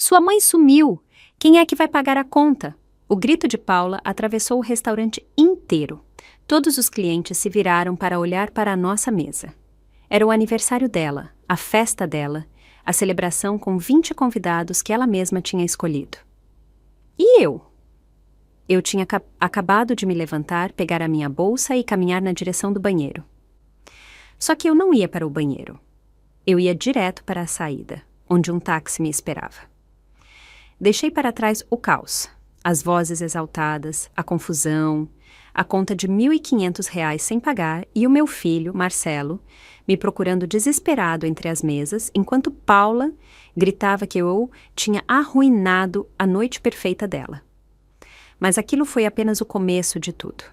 Sua mãe sumiu! Quem é que vai pagar a conta? O grito de Paula atravessou o restaurante inteiro. Todos os clientes se viraram para olhar para a nossa mesa. Era o aniversário dela, a festa dela, a celebração com 20 convidados que ela mesma tinha escolhido. E eu? Eu tinha acabado de me levantar, pegar a minha bolsa e caminhar na direção do banheiro. Só que eu não ia para o banheiro. Eu ia direto para a saída, onde um táxi me esperava. Deixei para trás o caos, as vozes exaltadas, a confusão, a conta de R$ 1.500 sem pagar e o meu filho, Marcelo, me procurando desesperado entre as mesas, enquanto Paula gritava que eu tinha arruinado a noite perfeita dela. Mas aquilo foi apenas o começo de tudo.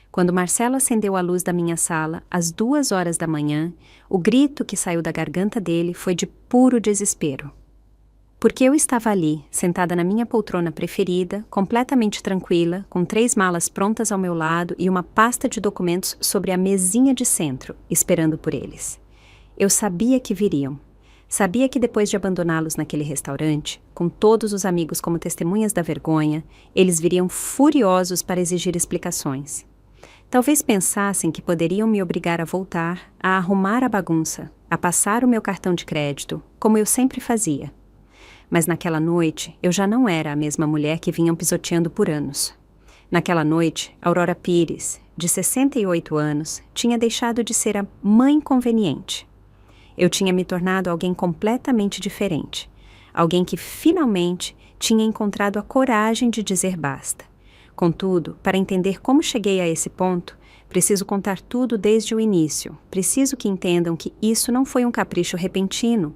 Quando Marcelo acendeu a luz da minha sala, às 2h da manhã, o grito que saiu da garganta dele foi de puro desespero. Porque eu estava ali, sentada na minha poltrona preferida, completamente tranquila, com 3 malas prontas ao meu lado e uma pasta de documentos sobre a mesinha de centro, esperando por eles. Eu sabia que viriam. Sabia que depois de abandoná-los naquele restaurante, com todos os amigos como testemunhas da vergonha, eles viriam furiosos para exigir explicações. Talvez pensassem que poderiam me obrigar a voltar, a arrumar a bagunça, a passar o meu cartão de crédito, como eu sempre fazia. Mas naquela noite, eu já não era a mesma mulher que vinham pisoteando por anos. Naquela noite, Aurora Pires, de 68 anos, tinha deixado de ser a mãe conveniente. Eu tinha me tornado alguém completamente diferente. Alguém que, finalmente, tinha encontrado a coragem de dizer basta. Contudo, para entender como cheguei a esse ponto, preciso contar tudo desde o início. Preciso que entendam que isso não foi um capricho repentino,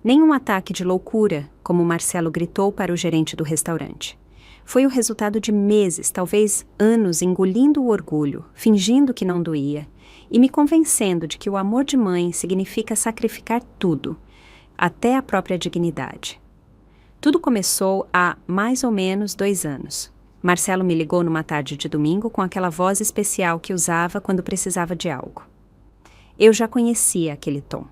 nem um ataque de loucura, como Marcelo gritou para o gerente do restaurante. Foi o resultado de meses, talvez anos, engolindo o orgulho, fingindo que não doía, e me convencendo de que o amor de mãe significa sacrificar tudo, até a própria dignidade. Tudo começou há mais ou menos 2 anos. Marcelo me ligou numa tarde de domingo com aquela voz especial que usava quando precisava de algo. Eu já conhecia aquele tom.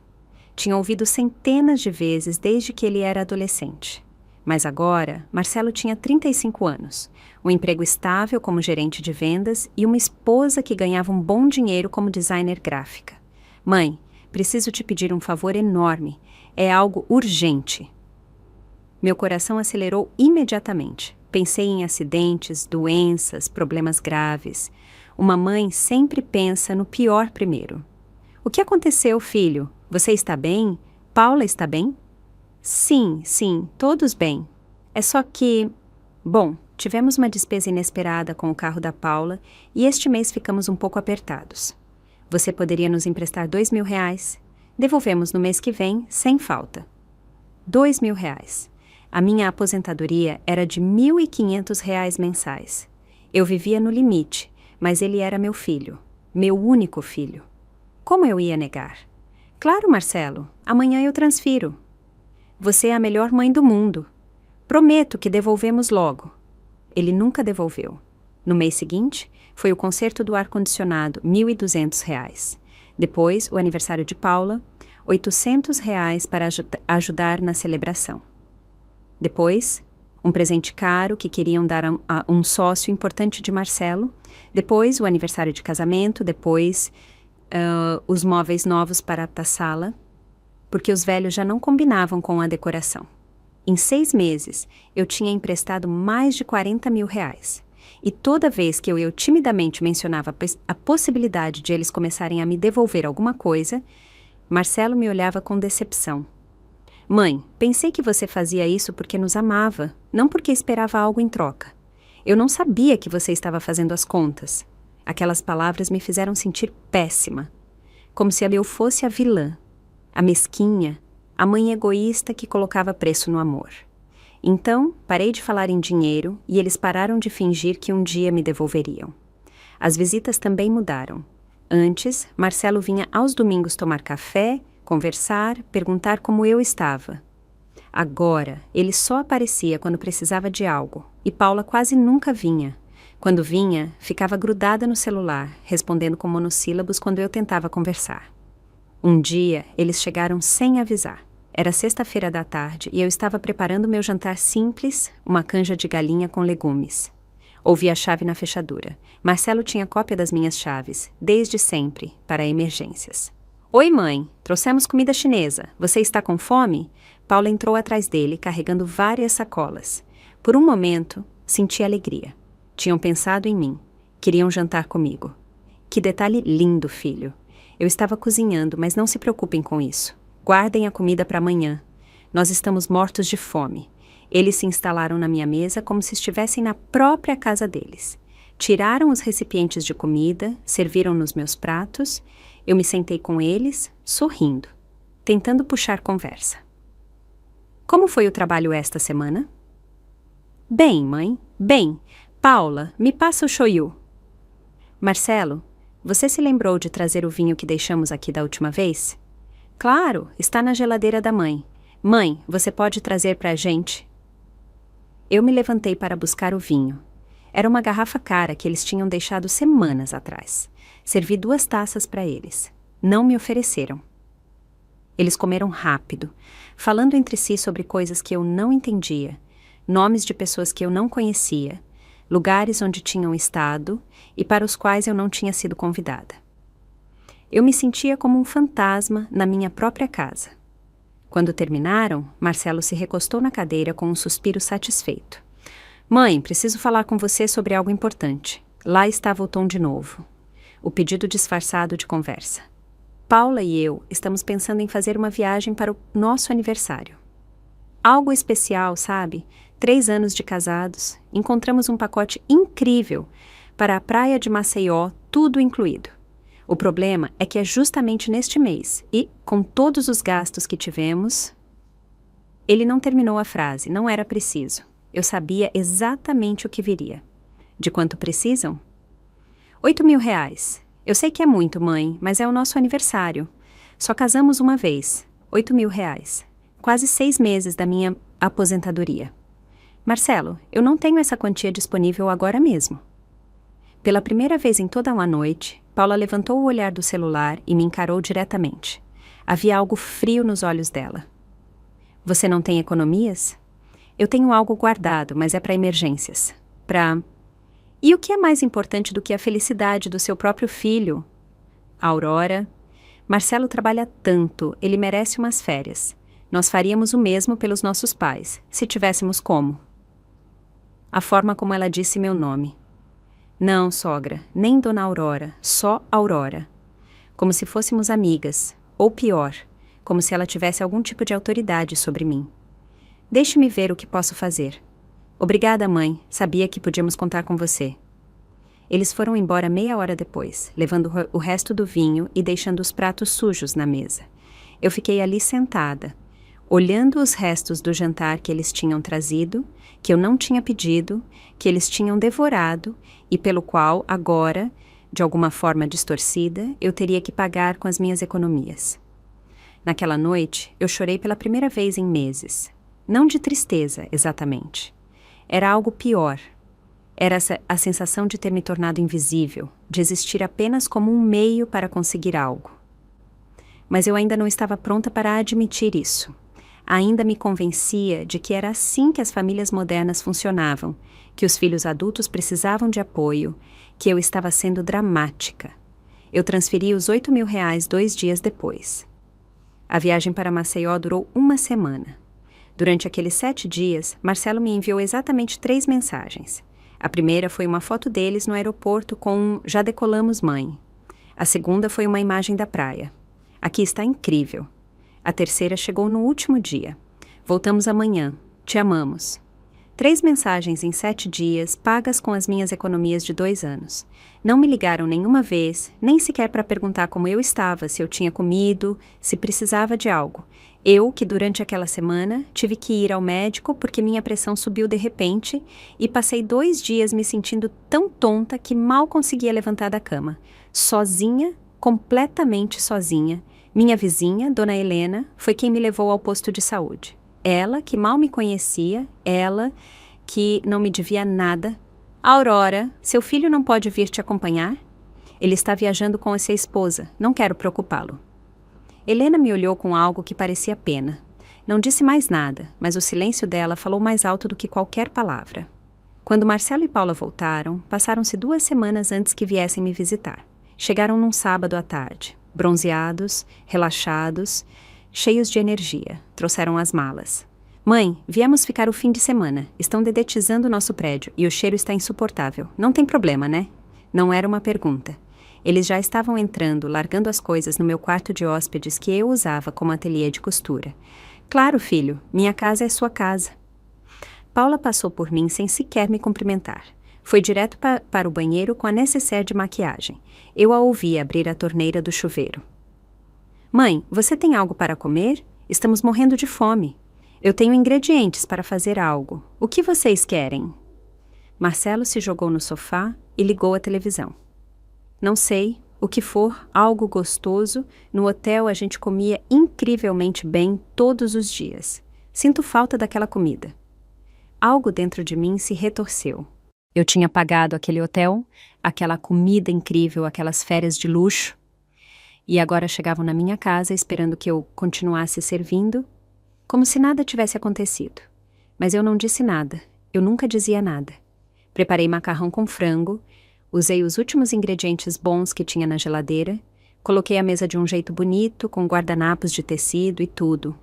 Tinha ouvido centenas de vezes desde que ele era adolescente. Mas agora, Marcelo tinha 35 anos, um emprego estável como gerente de vendas e uma esposa que ganhava um bom dinheiro como designer gráfica. Mãe, preciso te pedir um favor enorme. É algo urgente. Meu coração acelerou imediatamente. Pensei em acidentes, doenças, problemas graves. Uma mãe sempre pensa no pior primeiro. O que aconteceu, filho? Você está bem? Paula está bem? Sim, todos bem. É só que... Bom, tivemos uma despesa inesperada com o carro da Paula e este mês ficamos um pouco apertados. Você poderia nos emprestar R$ 2.000? Devolvemos no mês que vem, sem falta. R$ 2.000. A minha aposentadoria era de R$ 1.500 mensais. Eu vivia no limite, mas ele era meu filho, meu único filho. Como eu ia negar? Claro, Marcelo, amanhã eu transfiro. Você é a melhor mãe do mundo. Prometo que devolvemos logo. Ele nunca devolveu. No mês seguinte, foi o conserto do ar-condicionado, R$ 1.200. Depois, o aniversário de Paula, R$ 800 para ajudar na celebração. Depois, um presente caro que queriam dar a um sócio importante de Marcelo. Depois, o aniversário de casamento. Depois, os móveis novos para a sala, porque os velhos já não combinavam com a decoração. Em 6 meses, eu tinha emprestado mais de R$ 40.000. E toda vez que eu timidamente mencionava a possibilidade de eles começarem a me devolver alguma coisa, Marcelo me olhava com decepção. Mãe, pensei que você fazia isso porque nos amava, não porque esperava algo em troca. Eu não sabia que você estava fazendo as contas. Aquelas palavras me fizeram sentir péssima, como se eu fosse a vilã, a mesquinha, a mãe egoísta que colocava preço no amor. Então, parei de falar em dinheiro e eles pararam de fingir que um dia me devolveriam. As visitas também mudaram. Antes, Marcelo vinha aos domingos tomar café, conversar, perguntar como eu estava. Agora, ele só aparecia quando precisava de algo, e Paula quase nunca vinha. Quando vinha, ficava grudada no celular, respondendo com monossílabos quando eu tentava conversar. Um dia, eles chegaram sem avisar. Era sexta-feira da tarde e eu estava preparando meu jantar simples, uma canja de galinha com legumes. Ouvi a chave na fechadura. Marcelo tinha cópia das minhas chaves, desde sempre, para emergências. Oi, mãe, trouxemos comida chinesa. Você está com fome? Paula entrou atrás dele, carregando várias sacolas. Por um momento, senti alegria. Tinham pensado em mim. Queriam jantar comigo. Que detalhe lindo, filho. Eu estava cozinhando, mas não se preocupem com isso. Guardem a comida para amanhã. Nós estamos mortos de fome. Eles se instalaram na minha mesa como se estivessem na própria casa deles. Tiraram os recipientes de comida, serviram nos meus pratos. Eu me sentei com eles, sorrindo, tentando puxar conversa. Como foi o trabalho esta semana? Bem, mãe, bem. Paula, me passa o shoyu. Marcelo, você se lembrou de trazer o vinho que deixamos aqui da última vez? Claro, está na geladeira da mãe. Mãe, você pode trazer para a gente? Eu me levantei para buscar o vinho. Era uma garrafa cara que eles tinham deixado semanas atrás. Servi 2 taças para eles. Não me ofereceram. Eles comeram rápido, falando entre si sobre coisas que eu não entendia, nomes de pessoas que eu não conhecia, lugares onde tinham estado e para os quais eu não tinha sido convidada. Eu me sentia como um fantasma na minha própria casa. Quando terminaram, Marcelo se recostou na cadeira com um suspiro satisfeito. Mãe, preciso falar com você sobre algo importante. Lá estava o tom de novo. O pedido disfarçado de conversa. Paula e eu estamos pensando em fazer uma viagem para o nosso aniversário. Algo especial, sabe? 3 anos de casados. Encontramos um pacote incrível para a praia de Maceió, tudo incluído. O problema é que é justamente neste mês e, com todos os gastos que tivemos... Ele não terminou a frase, não era preciso. Eu sabia exatamente o que viria. De quanto precisam? 8.000 reais. Eu sei que é muito, mãe, mas é o nosso aniversário. Só casamos uma vez. 8.000 reais. Quase 6 meses da minha aposentadoria. Marcelo, eu não tenho essa quantia disponível agora mesmo. Pela primeira vez em toda uma noite, Paula levantou o olhar do celular e me encarou diretamente. Havia algo frio nos olhos dela. Você não tem economias? Eu tenho algo guardado, mas é para emergências. E o que é mais importante do que a felicidade do seu próprio filho? Aurora. Marcelo trabalha tanto, ele merece umas férias. Nós faríamos o mesmo pelos nossos pais, se tivéssemos como. A forma como ela disse meu nome. Não, sogra, nem Dona Aurora, só Aurora. Como se fôssemos amigas, ou pior, como se ela tivesse algum tipo de autoridade sobre mim. Deixe-me ver o que posso fazer. Obrigada, mãe, sabia que podíamos contar com você. Eles foram embora meia hora depois, levando o resto do vinho e deixando os pratos sujos na mesa. Eu fiquei ali sentada, olhando os restos do jantar que eles tinham trazido, que eu não tinha pedido, que eles tinham devorado e pelo qual, agora, de alguma forma distorcida, eu teria que pagar com as minhas economias. Naquela noite, eu chorei pela primeira vez em meses. Não de tristeza, exatamente. Era algo pior. Era a sensação de ter me tornado invisível, de existir apenas como um meio para conseguir algo. Mas eu ainda não estava pronta para admitir isso. Ainda me convencia de que era assim que as famílias modernas funcionavam, que os filhos adultos precisavam de apoio, que eu estava sendo dramática. Eu transferi os 8.000 reais 2 dias depois. A viagem para Maceió durou 1 semana. Durante aqueles 7 dias, Marcelo me enviou exatamente 3 mensagens. A primeira foi uma foto deles no aeroporto com um "Já decolamos, mãe". A segunda foi uma imagem da praia. "Aqui está incrível". A terceira chegou no último dia. "Voltamos amanhã. Te amamos". 3 mensagens em 7 dias, pagas com as minhas economias de 2 anos. Não me ligaram nenhuma vez, nem sequer para perguntar como eu estava, se eu tinha comido, se precisava de algo. Eu, que durante aquela semana, tive que ir ao médico porque minha pressão subiu de repente e passei 2 dias me sentindo tão tonta que mal conseguia levantar da cama. Sozinha, completamente sozinha. Minha vizinha, Dona Helena, foi quem me levou ao posto de saúde. Ela, que mal me conhecia, ela, que não me devia nada. "Aurora, seu filho não pode vir te acompanhar? Ele está viajando com a sua esposa, não quero preocupá-lo". Helena me olhou com algo que parecia pena. Não disse mais nada, mas o silêncio dela falou mais alto do que qualquer palavra. Quando Marcelo e Paula voltaram, passaram-se 2 semanas antes que viessem me visitar. Chegaram num sábado à tarde, bronzeados, relaxados, cheios de energia. Trouxeram as malas. Mãe, viemos ficar o fim de semana. Estão dedetizando o nosso prédio e o cheiro está insuportável. Não tem problema, né? Não era uma pergunta. Eles já estavam entrando, largando as coisas no meu quarto de hóspedes que eu usava como ateliê de costura. Claro, filho, minha casa é sua casa. Paula passou por mim sem sequer me cumprimentar. Foi direto para o banheiro com a nécessaire de maquiagem. Eu a ouvi abrir a torneira do chuveiro. Mãe, você tem algo para comer? Estamos morrendo de fome. Eu tenho ingredientes para fazer algo. O que vocês querem? Marcelo se jogou no sofá e ligou a televisão. Não sei, o que for, algo gostoso. No hotel a gente comia incrivelmente bem todos os dias. Sinto falta daquela comida. Algo dentro de mim se retorceu. Eu tinha pagado aquele hotel, aquela comida incrível, aquelas férias de luxo. E agora chegavam na minha casa esperando que eu continuasse servindo, como se nada tivesse acontecido. Mas eu não disse nada, eu nunca dizia nada. Preparei macarrão com frango, usei os últimos ingredientes bons que tinha na geladeira, coloquei a mesa de um jeito bonito, com guardanapos de tecido e tudo.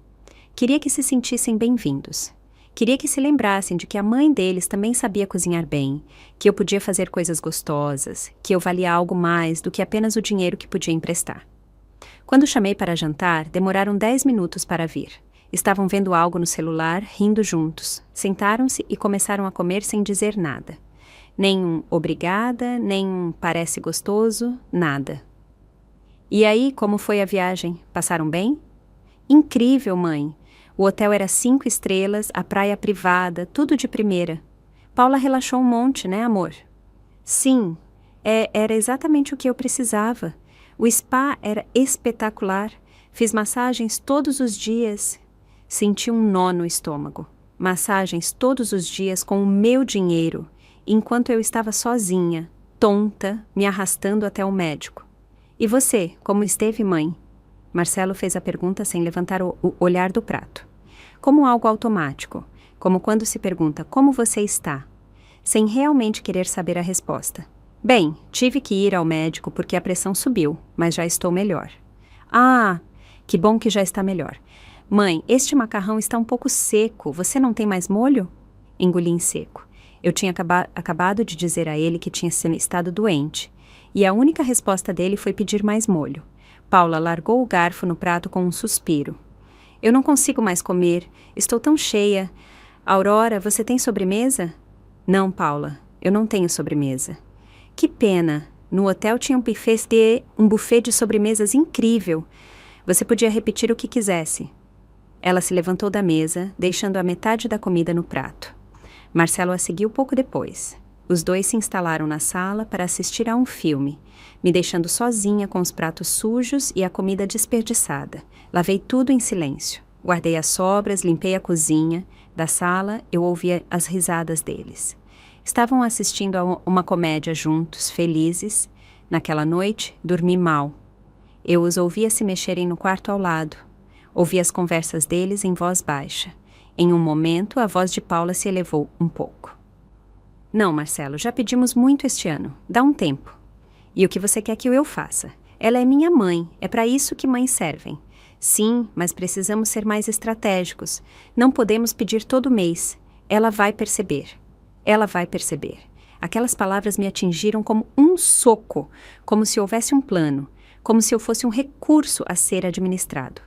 Queria que se sentissem bem-vindos. Queria que se lembrassem de que a mãe deles também sabia cozinhar bem, que eu podia fazer coisas gostosas, que eu valia algo mais do que apenas o dinheiro que podia emprestar. Quando chamei para jantar, demoraram 10 minutos para vir. Estavam vendo algo no celular, rindo juntos. Sentaram-se e começaram a comer sem dizer nada. Nem um obrigada, nem um parece gostoso, nada. E aí, como foi a viagem? Passaram bem? Incrível, mãe! O hotel era 5 estrelas, a praia privada, tudo de primeira. Paula relaxou um monte, né, amor? Sim, era exatamente o que eu precisava. O spa era espetacular. Fiz massagens todos os dias. Senti um nó no estômago. Massagens todos os dias com o meu dinheiro, enquanto eu estava sozinha, tonta, me arrastando até o médico. E você, como esteve, mãe? Marcelo fez a pergunta sem levantar o olhar do prato. Como algo automático, como quando se pergunta como você está, sem realmente querer saber a resposta. Bem, tive que ir ao médico porque a pressão subiu, mas já estou melhor. Ah, que bom que já está melhor. Mãe, este macarrão está um pouco seco, você não tem mais molho? Engoli em seco. Eu tinha acabado de dizer a ele que tinha estado doente, e a única resposta dele foi pedir mais molho. Paula largou o garfo no prato com um suspiro. Eu não consigo mais comer. Estou tão cheia. Aurora, você tem sobremesa? Não, Paula. Eu não tenho sobremesa. Que pena. No hotel tinha um buffet de sobremesas incrível. Você podia repetir o que quisesse. Ela se levantou da mesa, deixando a metade da comida no prato. Marcelo a seguiu pouco depois. Os dois se instalaram na sala para assistir a um filme, me deixando sozinha com os pratos sujos e a comida desperdiçada. Lavei tudo em silêncio. Guardei as sobras, limpei a cozinha. Da sala, eu ouvia as risadas deles. Estavam assistindo a uma comédia juntos, felizes. Naquela noite, dormi mal. Eu os ouvia se mexerem no quarto ao lado. Ouvi as conversas deles em voz baixa. Em um momento, a voz de Paula se elevou um pouco. Não, Marcelo, já pedimos muito este ano. Dá um tempo. E o que você quer que eu faça? Ela é minha mãe. É para isso que mães servem. Sim, mas precisamos ser mais estratégicos. Não podemos pedir todo mês. Ela vai perceber. Ela vai perceber. Aquelas palavras me atingiram como um soco, como se houvesse um plano, como se eu fosse um recurso a ser administrado.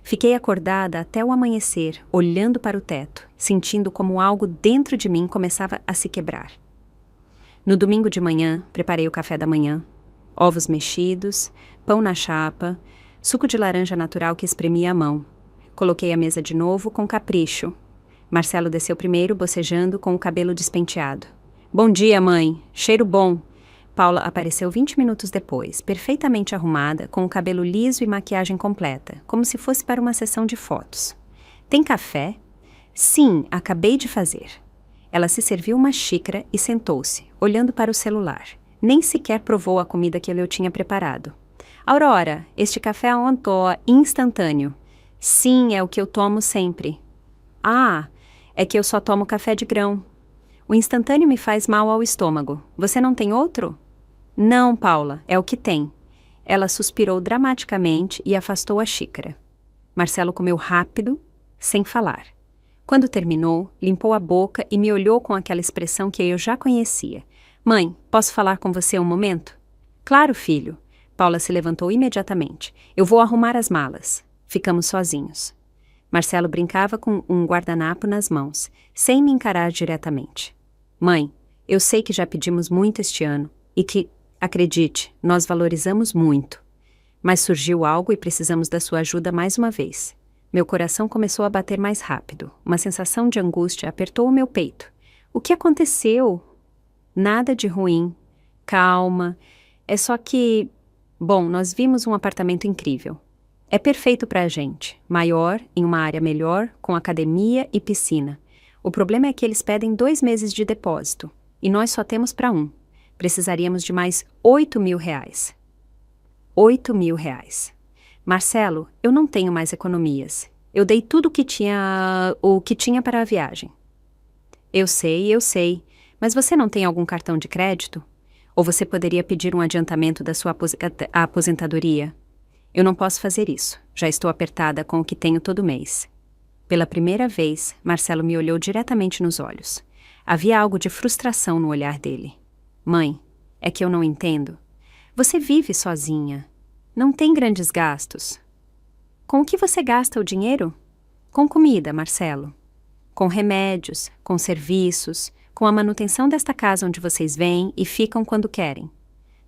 Fiquei acordada até o amanhecer, olhando para o teto, sentindo como algo dentro de mim começava a se quebrar. No domingo de manhã, preparei o café da manhã, ovos mexidos, pão na chapa, suco de laranja natural que espremia à mão. Coloquei a mesa de novo com capricho. Marcelo desceu primeiro, bocejando, com o cabelo despenteado. Bom dia, mãe. Cheiro bom. Paula apareceu 20 minutos depois, perfeitamente arrumada, com o cabelo liso e maquiagem completa, como se fosse para uma sessão de fotos. Tem café? Sim, acabei de fazer. Ela se serviu uma xícara e sentou-se, olhando para o celular. Nem sequer provou a comida que eu tinha preparado. Aurora, este café é instantâneo. Sim, é o que eu tomo sempre. Ah, é que eu só tomo café de grão. O instantâneo me faz mal ao estômago. Você não tem outro? Não, Paula, é o que tem. Ela suspirou dramaticamente e afastou a xícara. Marcelo comeu rápido, sem falar. Quando terminou, limpou a boca e me olhou com aquela expressão que eu já conhecia. Mãe, posso falar com você um momento? Claro, filho. Paula se levantou imediatamente. Eu vou arrumar as malas. Ficamos sozinhos. Marcelo brincava com um guardanapo nas mãos, sem me encarar diretamente. Mãe, eu sei que já pedimos muito este ano e que, acredite, nós valorizamos muito. Mas surgiu algo e precisamos da sua ajuda mais uma vez. Meu coração começou a bater mais rápido. Uma sensação de angústia apertou o meu peito. O que aconteceu? Nada de ruim. Calma. É só que... Bom, nós vimos um apartamento incrível. É perfeito para a gente. Maior, em uma área melhor, com academia e piscina. O problema é que eles pedem 2 meses de depósito. E nós só temos para 1. Precisaríamos de mais R$ 8.000. R$ 8.000. Marcelo, eu não tenho mais economias. Eu dei tudo o que tinha para a viagem. Eu sei. Mas você não tem algum cartão de crédito? Ou você poderia pedir um adiantamento da sua aposentadoria? Eu não posso fazer isso. Já estou apertada com o que tenho todo mês. Pela primeira vez, Marcelo me olhou diretamente nos olhos. Havia algo de frustração no olhar dele. Mãe, é que eu não entendo. Você vive sozinha. Não tem grandes gastos. Com o que você gasta o dinheiro? Com comida, Marcelo. Com remédios, com serviços, com a manutenção desta casa onde vocês vêm e ficam quando querem.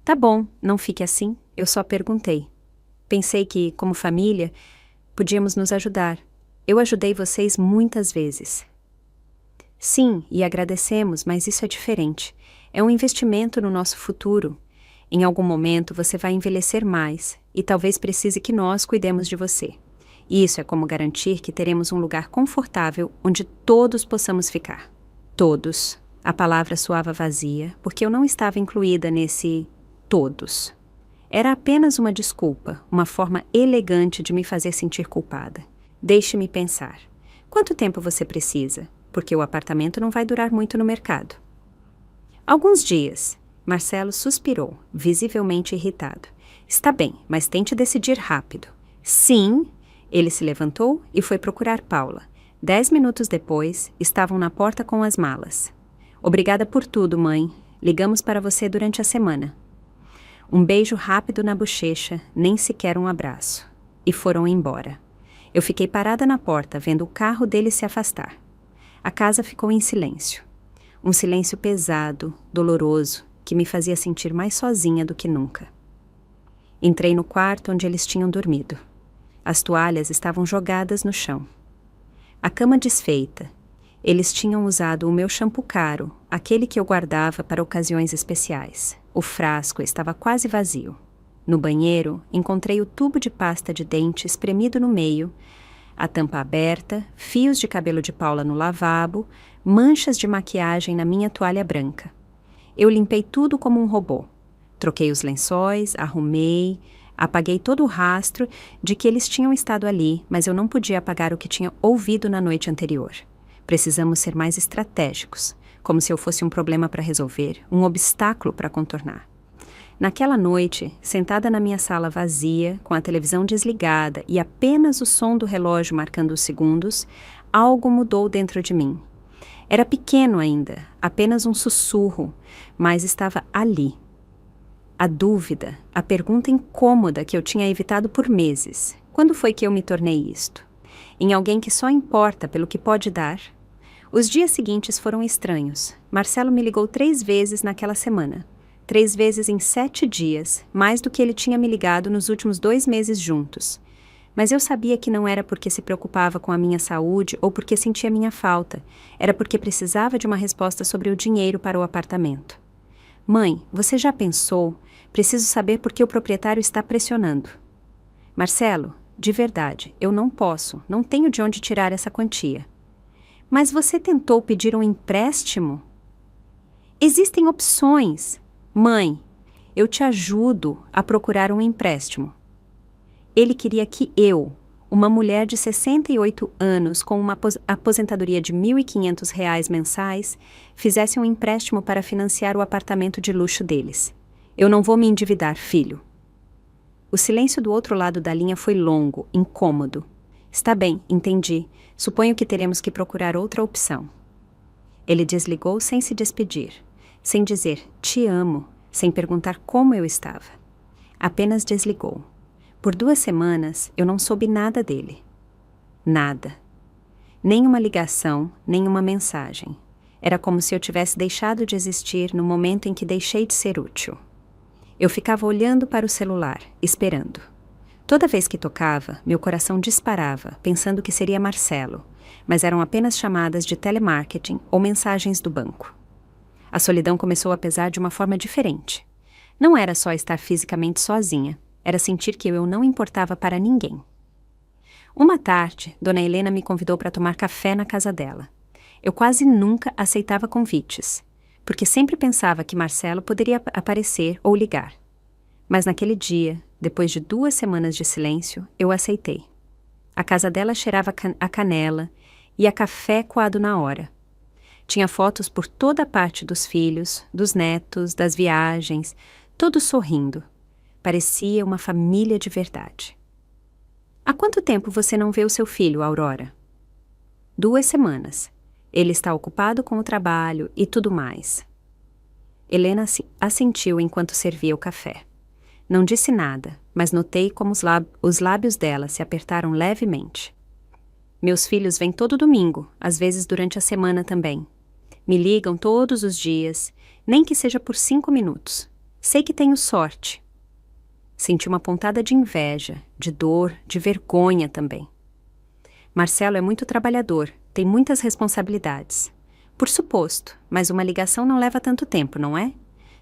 Tá bom, não fique assim. Eu só perguntei. Pensei que, como família, podíamos nos ajudar. Eu ajudei vocês muitas vezes. Sim, e agradecemos, mas isso é diferente. É um investimento no nosso futuro. Em algum momento você vai envelhecer mais e talvez precise que nós cuidemos de você. E isso é como garantir que teremos um lugar confortável onde todos possamos ficar. Todos. A palavra soava vazia, porque eu não estava incluída nesse todos. Era apenas uma desculpa, uma forma elegante de me fazer sentir culpada. Deixe-me pensar. Quanto tempo você precisa? Porque o apartamento não vai durar muito no mercado. Alguns dias. Marcelo suspirou, visivelmente irritado. Está bem, mas tente decidir rápido. Sim. Ele se levantou e foi procurar Paula. 10 minutos depois, estavam na porta com as malas. Obrigada por tudo, mãe. Ligamos para você durante a semana. Um beijo rápido na bochecha, nem sequer um abraço. E foram embora. Eu fiquei parada na porta, vendo o carro dele se afastar. A casa ficou em silêncio. Um silêncio pesado, doloroso, que me fazia sentir mais sozinha do que nunca. Entrei no quarto onde eles tinham dormido. As toalhas estavam jogadas no chão. A cama desfeita. Eles tinham usado o meu shampoo caro, aquele que eu guardava para ocasiões especiais. O frasco estava quase vazio. No banheiro, encontrei o tubo de pasta de dente espremido no meio, a tampa aberta, fios de cabelo de Paula no lavabo, manchas de maquiagem na minha toalha branca. Eu limpei tudo como um robô. Troquei os lençóis, arrumei, apaguei todo o rastro de que eles tinham estado ali, mas eu não podia apagar o que tinha ouvido na noite anterior. Precisamos ser mais estratégicos, como se eu fosse um problema para resolver, um obstáculo para contornar. Naquela noite, sentada na minha sala vazia, com a televisão desligada e apenas o som do relógio marcando os segundos, algo mudou dentro de mim. Era pequeno ainda, apenas um sussurro, mas estava ali. A dúvida, a pergunta incômoda que eu tinha evitado por meses. Quando foi que eu me tornei isto? Em alguém que só importa pelo que pode dar? Os dias seguintes foram estranhos. Marcelo me ligou 3 vezes naquela semana. 3 vezes em 7 dias, mais do que ele tinha me ligado nos últimos 2 meses juntos. Mas eu sabia que não era porque se preocupava com a minha saúde ou porque sentia minha falta. Era porque precisava de uma resposta sobre o dinheiro para o apartamento. Mãe, você já pensou? Preciso saber por que o proprietário está pressionando. Marcelo, de verdade, eu não posso, não tenho de onde tirar essa quantia. Mas você tentou pedir um empréstimo? Existem opções. Mãe, eu te ajudo a procurar um empréstimo. Ele queria que eu, uma mulher de 68 anos com uma aposentadoria de R$ 1.500 mensais fizesse um empréstimo para financiar o apartamento de luxo deles. Eu não vou me endividar, filho. O silêncio do outro lado da linha foi longo, incômodo. Está bem, entendi. Suponho que teremos que procurar outra opção. Ele desligou sem se despedir, sem dizer te amo, sem perguntar como eu estava. Apenas desligou. Por 2 semanas, eu não soube nada dele. Nada. Nem uma ligação, nem uma mensagem. Era como se eu tivesse deixado de existir no momento em que deixei de ser útil. Eu ficava olhando para o celular, esperando. Toda vez que tocava, meu coração disparava, pensando que seria Marcelo, mas eram apenas chamadas de telemarketing ou mensagens do banco. A solidão começou a pesar de uma forma diferente. Não era só estar fisicamente sozinha, era sentir que eu não importava para ninguém. Uma tarde, Dona Helena me convidou para tomar café na casa dela. Eu quase nunca aceitava convites, porque sempre pensava que Marcelo poderia aparecer ou ligar. Mas naquele dia, depois de 2 semanas de silêncio, eu aceitei. A casa dela cheirava a canela e a café coado na hora. Tinha fotos por toda a parte dos filhos, dos netos, das viagens, todos sorrindo. Parecia uma família de verdade. Há quanto tempo você não vê o seu filho, Aurora? 2 semanas. Ele está ocupado com o trabalho e tudo mais. Helena assentiu enquanto servia o café. Não disse nada, mas notei como os lábios dela se apertaram levemente. Meus filhos vêm todo domingo, às vezes durante a semana também. Me ligam todos os dias, nem que seja por 5 minutos. Sei que tenho sorte. Senti uma pontada de inveja, de dor, de vergonha também. Marcelo é muito trabalhador, tem muitas responsabilidades. Por suposto, mas uma ligação não leva tanto tempo, não é?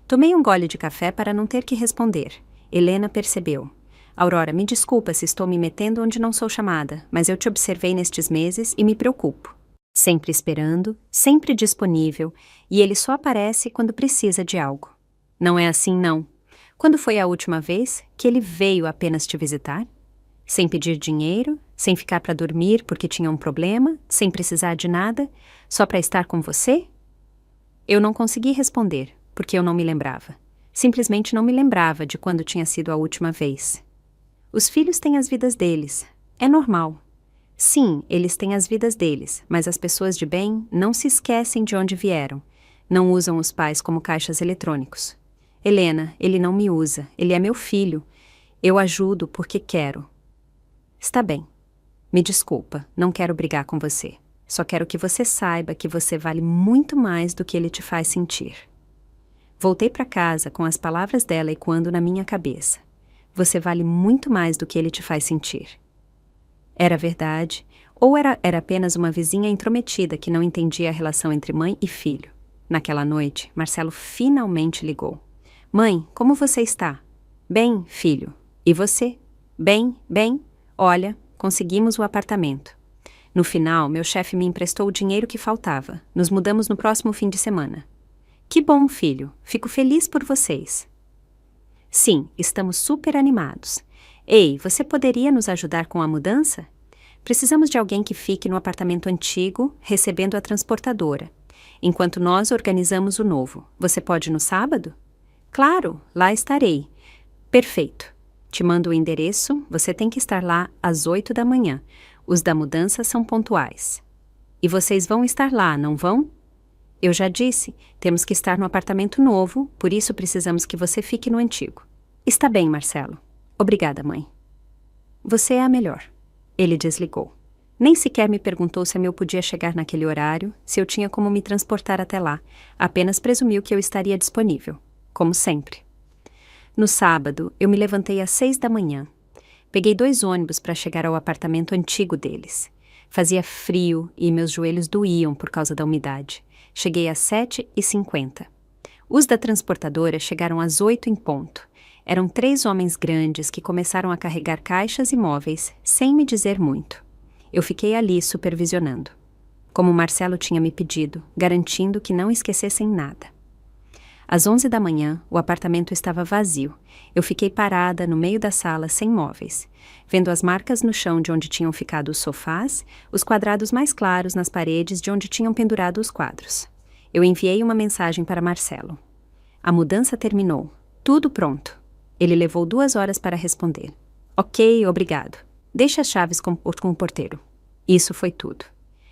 Tomei um gole de café para não ter que responder. Helena percebeu. Aurora, me desculpa se estou me metendo onde não sou chamada, mas eu te observei nestes meses e me preocupo. Sempre esperando, sempre disponível, e ele só aparece quando precisa de algo. Não é assim, não. Quando foi a última vez que ele veio apenas te visitar? Sem pedir dinheiro, sem ficar para dormir porque tinha um problema, sem precisar de nada, só para estar com você? Eu não consegui responder, porque eu não me lembrava. Simplesmente não me lembrava de quando tinha sido a última vez. Os filhos têm as vidas deles. É normal. Sim, eles têm as vidas deles, mas as pessoas de bem não se esquecem de onde vieram. Não usam os pais como caixas eletrônicos. Helena, ele não me usa. Ele é meu filho. Eu ajudo porque quero. Está bem. Me desculpa, não quero brigar com você. Só quero que você saiba que você vale muito mais do que ele te faz sentir. Voltei para casa com as palavras dela ecoando na minha cabeça. Você vale muito mais do que ele te faz sentir. Era verdade, ou era apenas uma vizinha intrometida que não entendia a relação entre mãe e filho. Naquela noite, Marcelo finalmente ligou. Mãe, como você está? Bem, filho. E você? Bem, bem. Olha, conseguimos o apartamento. No final, meu chefe me emprestou o dinheiro que faltava. Nos mudamos no próximo fim de semana. Que bom, filho. Fico feliz por vocês. Sim, estamos super animados. Ei, você poderia nos ajudar com a mudança? Precisamos de alguém que fique no apartamento antigo, recebendo a transportadora, enquanto nós organizamos o novo. Você pode ir no sábado? Claro, lá estarei. Perfeito. Te mando o endereço, você tem que estar lá às 8 da manhã. Os da mudança são pontuais. E vocês vão estar lá, não vão? Eu já disse, temos que estar no apartamento novo, por isso precisamos que você fique no antigo. Está bem, Marcelo. Obrigada, mãe. Você é a melhor. Ele desligou. Nem sequer me perguntou se eu podia chegar naquele horário, se eu tinha como me transportar até lá. Apenas presumiu que eu estaria disponível, como sempre. No sábado, eu me levantei às 6 da manhã. Peguei 2 ônibus para chegar ao apartamento antigo deles. Fazia frio e meus joelhos doíam por causa da umidade. Cheguei às 7h50. Os da transportadora chegaram às 8 em ponto. Eram 3 homens grandes que começaram a carregar caixas e móveis, sem me dizer muito. Eu fiquei ali supervisionando. Como Marcelo tinha me pedido, garantindo que não esquecessem nada. Às 11 da manhã, o apartamento estava vazio. Eu fiquei parada no meio da sala sem móveis, vendo as marcas no chão de onde tinham ficado os sofás, os quadrados mais claros nas paredes de onde tinham pendurado os quadros. Eu enviei uma mensagem para Marcelo. A mudança terminou. Tudo pronto. Ele levou 2 horas para responder. Ok, obrigado. Deixe as chaves com o porteiro. Isso foi tudo.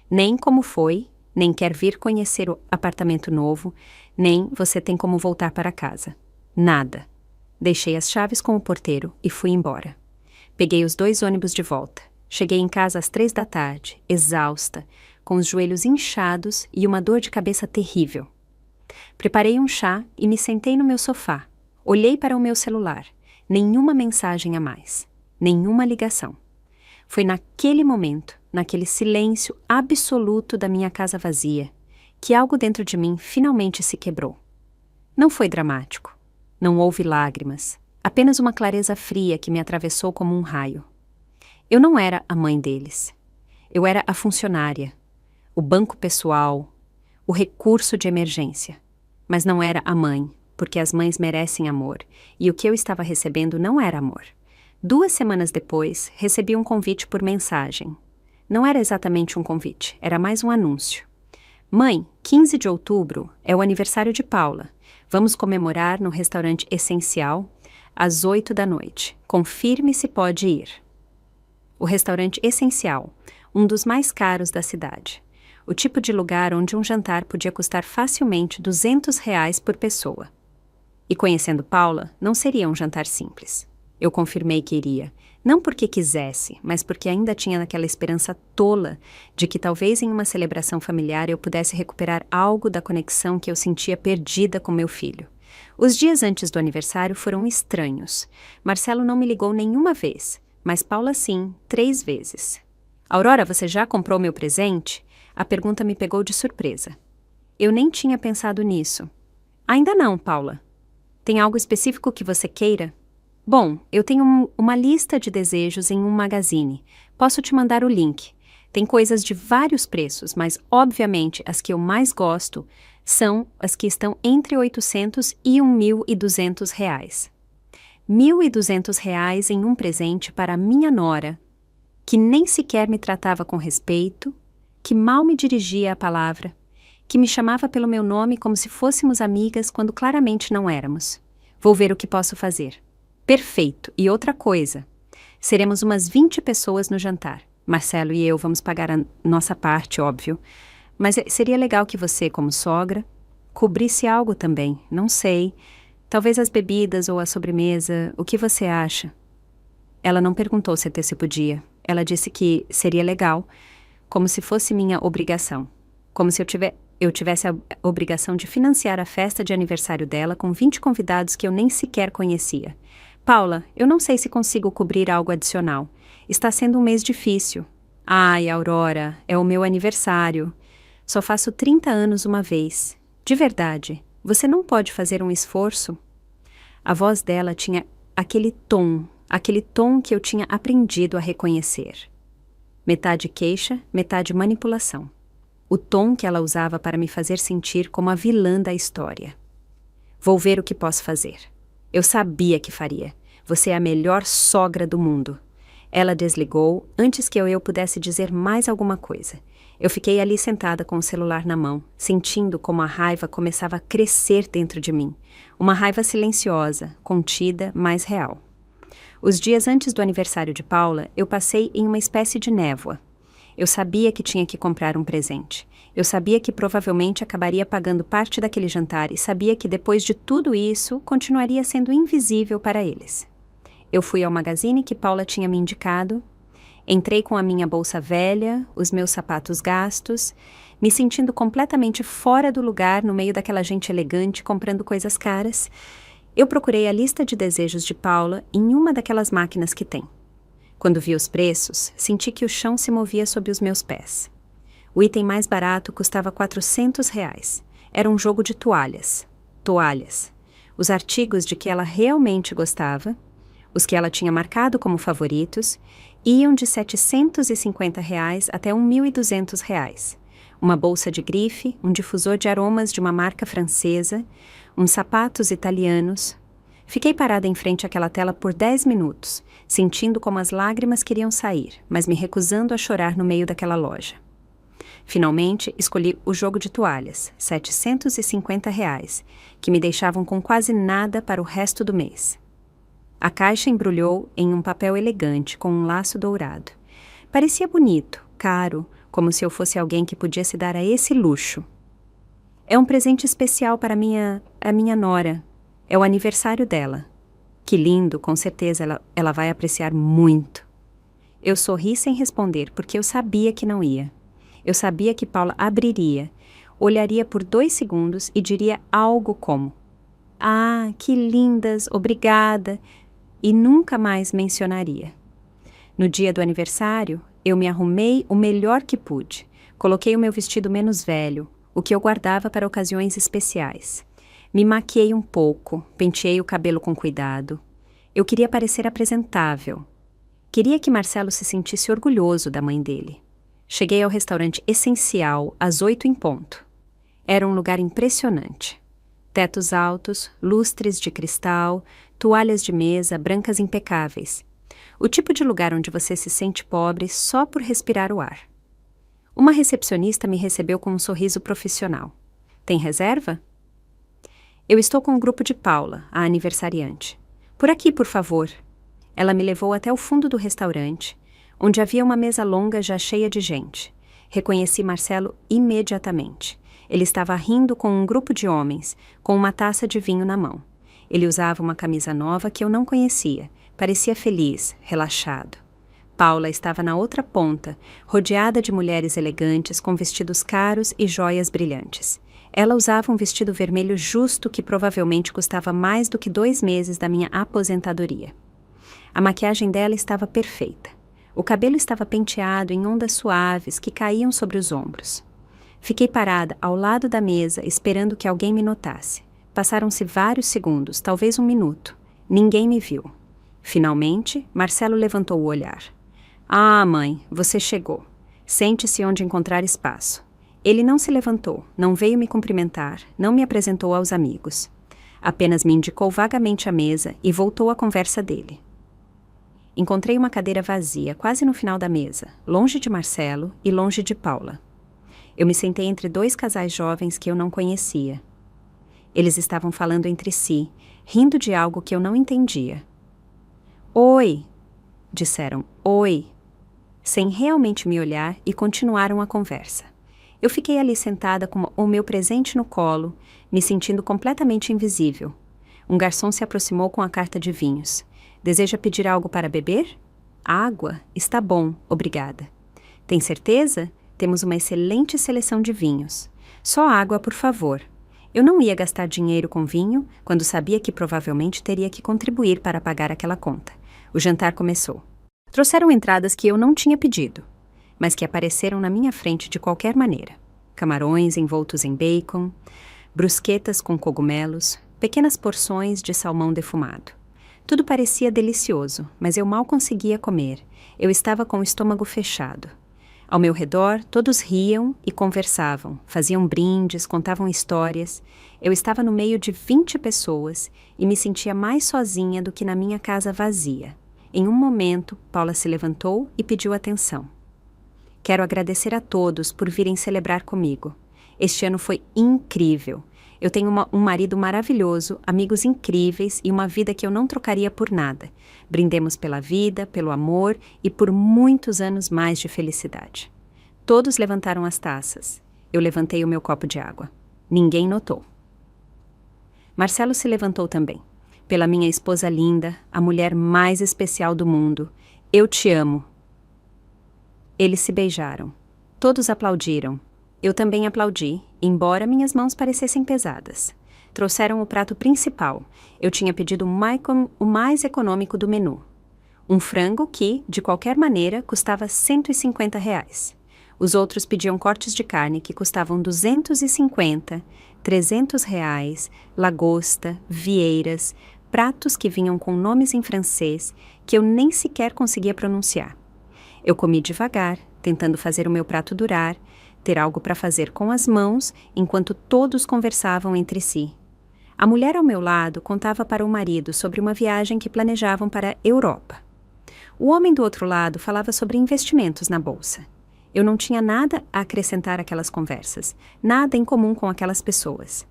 Nem como foi, nem quer vir conhecer o apartamento novo, nem você tem como voltar para casa. Nada. Deixei as chaves com o porteiro e fui embora. Peguei os 2 ônibus de volta. Cheguei em casa às 3 da tarde, exausta, com os joelhos inchados e uma dor de cabeça terrível. Preparei um chá e me sentei no meu sofá. Olhei para o meu celular. Nenhuma mensagem a mais. Nenhuma ligação. Foi naquele momento, naquele silêncio absoluto da minha casa vazia, que algo dentro de mim finalmente se quebrou. Não foi dramático. Não houve lágrimas. Apenas uma clareza fria que me atravessou como um raio. Eu não era a mãe deles. Eu era a funcionária, o banco pessoal, o recurso de emergência. Mas não era a mãe, porque as mães merecem amor, e o que eu estava recebendo não era amor. 2 semanas depois, recebi um convite por mensagem. Não era exatamente um convite, era mais um anúncio. Mãe, 15 de outubro é o aniversário de Paula. Vamos comemorar no restaurante Essencial, às 8 da noite. Confirme se pode ir. O restaurante Essencial, um dos mais caros da cidade. O tipo de lugar onde um jantar podia custar facilmente R$ 200 por pessoa. E conhecendo Paula, não seria um jantar simples. Eu confirmei que iria, não porque quisesse, mas porque ainda tinha aquela esperança tola de que talvez em uma celebração familiar eu pudesse recuperar algo da conexão que eu sentia perdida com meu filho. Os dias antes do aniversário foram estranhos. Marcelo não me ligou nenhuma vez, mas Paula sim, 3 vezes. Aurora, você já comprou meu presente? A pergunta me pegou de surpresa. Eu nem tinha pensado nisso. Ainda não, Paula. Tem algo específico que você queira? Bom, eu tenho uma lista de desejos em um magazine. Posso te mandar o link. Tem coisas de vários preços, mas obviamente as que eu mais gosto são as que estão entre R$ 800 e R$ 1.200. R$ 1.200 em um presente para minha nora, que nem sequer me tratava com respeito, que mal me dirigia a palavra, que me chamava pelo meu nome como se fôssemos amigas quando claramente não éramos. Vou ver o que posso fazer. Perfeito. E outra coisa, seremos umas 20 pessoas no jantar. Marcelo e eu vamos pagar a nossa parte, óbvio. Mas seria legal que você, como sogra, cobrisse algo também. Não sei. Talvez as bebidas ou a sobremesa. O que você acha? Ela não perguntou se podia. Ela disse que seria legal, como se fosse minha obrigação. Como se eu tivesse a obrigação de financiar a festa de aniversário dela com 20 convidados que eu nem sequer conhecia. Paula, eu não sei se consigo cobrir algo adicional. Está sendo um mês difícil. Ai, Aurora, é o meu aniversário. Só faço 30 anos uma vez. De verdade, você não pode fazer um esforço? A voz dela tinha aquele tom que eu tinha aprendido a reconhecer. Metade queixa, metade manipulação. O tom que ela usava para me fazer sentir como a vilã da história. Vou ver o que posso fazer. Eu sabia que faria. Você é a melhor sogra do mundo. Ela desligou antes que eu pudesse dizer mais alguma coisa. Eu fiquei ali sentada com o celular na mão, sentindo como a raiva começava a crescer dentro de mim. Uma raiva silenciosa, contida, mas real. Os dias antes do aniversário de Paula, eu passei em uma espécie de névoa. Eu sabia que tinha que comprar um presente. Eu sabia que provavelmente acabaria pagando parte daquele jantar e sabia que depois de tudo isso, continuaria sendo invisível para eles. Eu fui ao magazine que Paula tinha me indicado, entrei com a minha bolsa velha, os meus sapatos gastos, me sentindo completamente fora do lugar no meio daquela gente elegante comprando coisas caras. Eu procurei a lista de desejos de Paula em uma daquelas máquinas que tem. Quando vi os preços, senti que o chão se movia sob os meus pés. O item mais barato custava R$ 400. Era um jogo de toalhas. Toalhas. Os artigos de que ela realmente gostava, os que ela tinha marcado como favoritos, iam de R$ 750 até R$ 1.200. uma bolsa de grife, um difusor de aromas de uma marca francesa, uns sapatos italianos. Fiquei parada em frente àquela tela por 10 minutos, sentindo como as lágrimas queriam sair, mas me recusando a chorar no meio daquela loja. Finalmente, escolhi o jogo de toalhas, R$ 750, que me deixavam com quase nada para o resto do mês. A caixa embrulhou em um papel elegante com um laço dourado. Parecia bonito, caro, como se eu fosse alguém que podia se dar a esse luxo. É um presente especial para a minha nora. É o aniversário dela. Que lindo, com certeza ela vai apreciar muito. Eu sorri sem responder, porque eu sabia que não ia. Eu sabia que Paula abriria, olharia por 2 segundos e diria algo como: "Ah, que lindas, obrigada", e nunca mais mencionaria. No dia do aniversário, eu me arrumei o melhor que pude. Coloquei o meu vestido menos velho, o que eu guardava para ocasiões especiais. Me maquiei um pouco, penteei o cabelo com cuidado. Eu queria parecer apresentável. Queria que Marcelo se sentisse orgulhoso da mãe dele. Cheguei ao restaurante Essencial às 8 em ponto. Era um lugar impressionante. Tetos altos, lustres de cristal, toalhas de mesa, brancas impecáveis. O tipo de lugar onde você se sente pobre só por respirar o ar. Uma recepcionista me recebeu com um sorriso profissional. "Tem reserva?" "Eu estou com o grupo de Paula, a aniversariante. Por aqui, por favor." Ela me levou até o fundo do restaurante, onde havia uma mesa longa já cheia de gente. Reconheci Marcelo imediatamente. Ele estava rindo com um grupo de homens, com uma taça de vinho na mão. Ele usava uma camisa nova que eu não conhecia. Parecia feliz, relaxado. Paula estava na outra ponta, rodeada de mulheres elegantes com vestidos caros e joias brilhantes. Ela usava um vestido vermelho justo que provavelmente custava mais do que 2 meses da minha aposentadoria. A maquiagem dela estava perfeita. O cabelo estava penteado em ondas suaves que caíam sobre os ombros. Fiquei parada ao lado da mesa, esperando que alguém me notasse. Passaram-se vários segundos, talvez 1 minuto. Ninguém me viu. Finalmente, Marcelo levantou o olhar. "Ah, mãe, você chegou. Sente-se onde encontrar espaço." Ele não se levantou, não veio me cumprimentar, não me apresentou aos amigos. Apenas me indicou vagamente a mesa e voltou à conversa dele. Encontrei uma cadeira vazia, quase no final da mesa, longe de Marcelo e longe de Paula. Eu me sentei entre 2 casais jovens que eu não conhecia. Eles estavam falando entre si, rindo de algo que eu não entendia. "Oi", disseram, "oi", sem realmente me olhar, e continuaram a conversa. Eu fiquei ali sentada com o meu presente no colo, me sentindo completamente invisível. Um garçom se aproximou com a carta de vinhos. "Deseja pedir algo para beber?" "Água? Está bom, obrigada." "Tem certeza? Temos uma excelente seleção de vinhos." "Só água, por favor." Eu não ia gastar dinheiro com vinho quando sabia que provavelmente teria que contribuir para pagar aquela conta. O jantar começou. Trouxeram entradas que eu não tinha pedido, mas que apareceram na minha frente de qualquer maneira. Camarões envoltos em bacon, brusquetas com cogumelos, pequenas porções de salmão defumado. Tudo parecia delicioso, mas eu mal conseguia comer. Eu estava com o estômago fechado. Ao meu redor, todos riam e conversavam, faziam brindes, contavam histórias. Eu estava no meio de 20 pessoas e me sentia mais sozinha do que na minha casa vazia. Em um momento, Paula se levantou e pediu atenção. "Quero agradecer a todos por virem celebrar comigo. Este ano foi incrível. Eu tenho um marido maravilhoso, amigos incríveis e uma vida que eu não trocaria por nada. Brindemos pela vida, pelo amor e por muitos anos mais de felicidade." Todos levantaram as taças. Eu levantei o meu copo de água. Ninguém notou. Marcelo se levantou também. "Pela minha esposa linda, a mulher mais especial do mundo. Eu te amo." Eles se beijaram. Todos aplaudiram. Eu também aplaudi, embora minhas mãos parecessem pesadas. Trouxeram o prato principal. Eu tinha pedido o mais econômico do menu. Um frango que, de qualquer maneira, custava R$ 150. Os outros pediam cortes de carne que custavam R$ 250, R$ 300, lagosta, vieiras, pratos que vinham com nomes em francês que eu nem sequer conseguia pronunciar. Eu comi devagar, tentando fazer o meu prato durar, ter algo para fazer com as mãos enquanto todos conversavam entre si. A mulher ao meu lado contava para o marido sobre uma viagem que planejavam para a Europa. O homem do outro lado falava sobre investimentos na bolsa. Eu não tinha nada a acrescentar àquelas conversas, nada em comum com aquelas pessoas.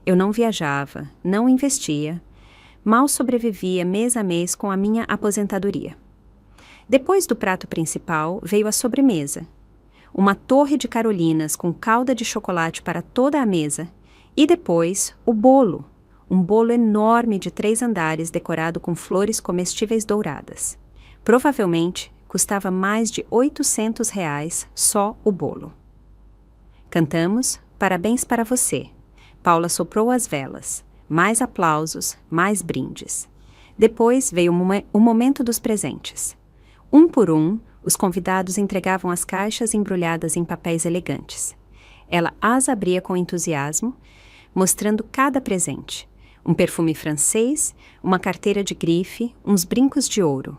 Eu não viajava, não investia, mal sobrevivia mês a mês com a minha aposentadoria. Depois do prato principal veio a sobremesa. Uma torre de carolinas com calda de chocolate para toda a mesa e depois o bolo, um bolo enorme de 3 andares decorado com flores comestíveis douradas. Provavelmente custava mais de R$ 800 só o bolo. Cantamos Parabéns para você. Paula soprou as velas. Mais aplausos, mais brindes. Depois veio o momento dos presentes. Um por um, os convidados entregavam as caixas embrulhadas em papéis elegantes. Ela as abria com entusiasmo, mostrando cada presente. Um perfume francês, uma carteira de grife, uns brincos de ouro.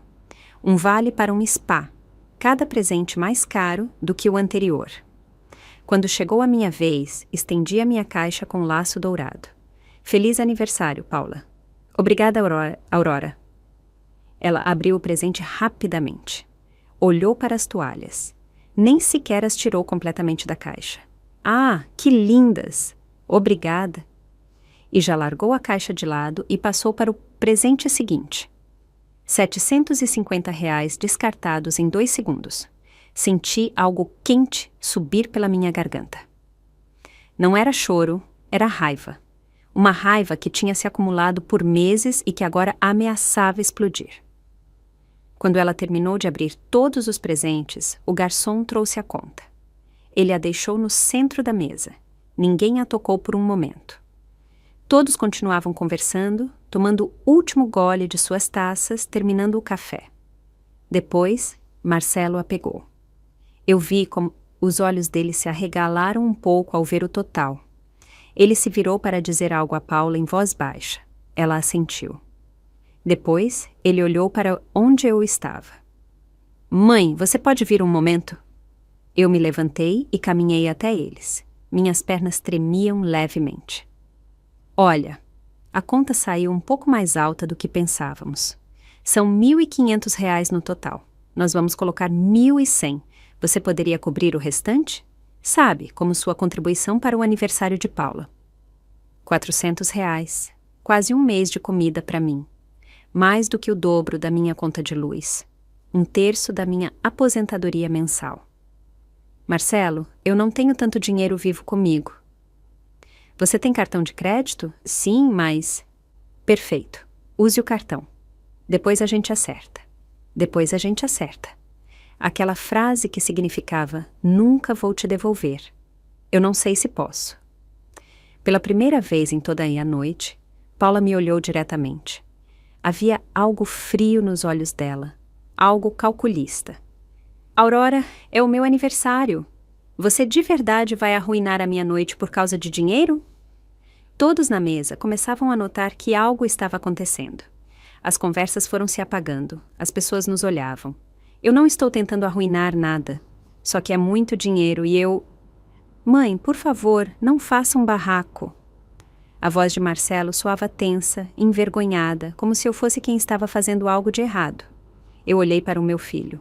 Um vale para um spa, cada presente mais caro do que o anterior. Quando chegou a minha vez, estendi a minha caixa com laço dourado. Feliz aniversário, Paula. Obrigada, Aurora. Ela abriu o presente rapidamente. Olhou para as toalhas. Nem sequer as tirou completamente da caixa. Ah, que lindas! Obrigada. E já largou a caixa de lado e passou para o presente seguinte. R$ 750 descartados em 2 segundos. Senti algo quente subir pela minha garganta. Não era choro, era raiva. Uma raiva que tinha se acumulado por meses e que agora ameaçava explodir. Quando ela terminou de abrir todos os presentes, o garçom trouxe a conta. Ele a deixou no centro da mesa. Ninguém a tocou por um momento. Todos continuavam conversando, tomando o último gole de suas taças, terminando o café. Depois, Marcelo a pegou. Eu vi como os olhos dele se arregalaram um pouco ao ver o total. Ele se virou para dizer algo a Paula em voz baixa. Ela assentiu. Depois, ele olhou para onde eu estava. Mãe, você pode vir um momento? Eu me levantei e caminhei até eles. Minhas pernas tremiam levemente. Olha, a conta saiu um pouco mais alta do que pensávamos. São R$ 1.500 no total. Nós vamos colocar 1.100. Você poderia cobrir o restante? Sabe, como sua contribuição para o aniversário de Paula. R$ 400. Quase um mês de comida para mim. Mais do que o dobro da minha conta de luz. 1/3 da minha aposentadoria mensal. Marcelo, eu não tenho tanto dinheiro vivo comigo. Você tem cartão de crédito? Sim, mas... Perfeito. Use o cartão. Depois a gente acerta. Depois a gente acerta. Aquela frase que significava nunca vou te devolver. Eu não sei se posso. Pela primeira vez em toda a noite, Paula me olhou diretamente. Havia algo frio nos olhos dela, algo calculista. Aurora, é o meu aniversário. Você de verdade vai arruinar a minha noite por causa de dinheiro? Todos na mesa começavam a notar que algo estava acontecendo. As conversas foram se apagando, as pessoas nos olhavam. Eu não estou tentando arruinar nada, só que é muito dinheiro e eu... Mãe, por favor, não faça um barraco. A voz de Marcelo soava tensa, envergonhada, como se eu fosse quem estava fazendo algo de errado. Eu olhei para o meu filho.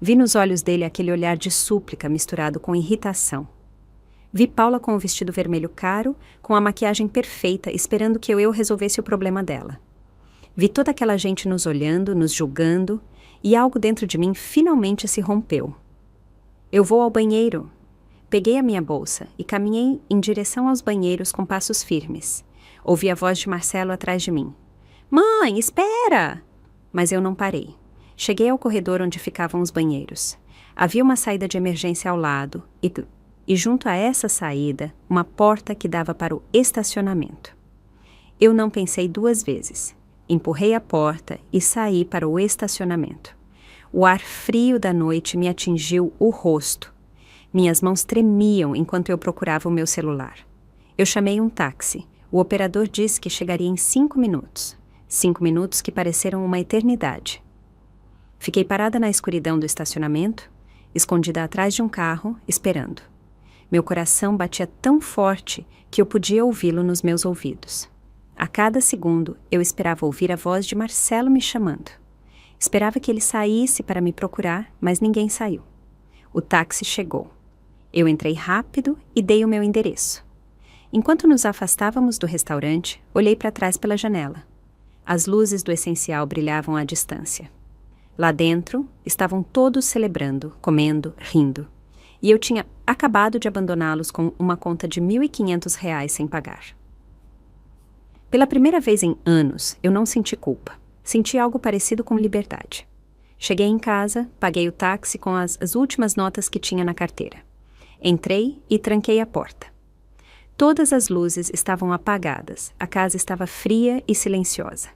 Vi nos olhos dele aquele olhar de súplica misturado com irritação. Vi Paula com o vestido vermelho caro, com a maquiagem perfeita, esperando que eu resolvesse o problema dela. Vi toda aquela gente nos olhando, nos julgando, e algo dentro de mim finalmente se rompeu. Eu vou ao banheiro. Peguei a minha bolsa e caminhei em direção aos banheiros com passos firmes. Ouvi a voz de Marcelo atrás de mim. Mãe, espera! Mas eu não parei. Cheguei ao corredor onde ficavam os banheiros. Havia uma saída de emergência ao lado e junto a essa saída, uma porta que dava para o estacionamento. Eu não pensei 2 vezes. Empurrei a porta e saí para o estacionamento. O ar frio da noite me atingiu o rosto. Minhas mãos tremiam enquanto eu procurava o meu celular. Eu chamei um táxi. O operador disse que chegaria em 5 minutos. 5 minutos que pareceram uma eternidade. Fiquei parada na escuridão do estacionamento, escondida atrás de um carro, esperando. Meu coração batia tão forte que eu podia ouvi-lo nos meus ouvidos. A cada segundo, eu esperava ouvir a voz de Marcelo me chamando. Esperava que ele saísse para me procurar, mas ninguém saiu. O táxi chegou. Eu entrei rápido e dei o meu endereço. Enquanto nos afastávamos do restaurante, olhei para trás pela janela. As luzes do Essencial brilhavam à distância. Lá dentro, estavam todos celebrando, comendo, rindo. E eu tinha acabado de abandoná-los com uma conta de R$ 1.500 sem pagar. Pela primeira vez em anos, eu não senti culpa. Senti algo parecido com liberdade. Cheguei em casa, paguei o táxi com as últimas notas que tinha na carteira. Entrei e tranquei a porta. Todas as luzes estavam apagadas, a casa estava fria e silenciosa.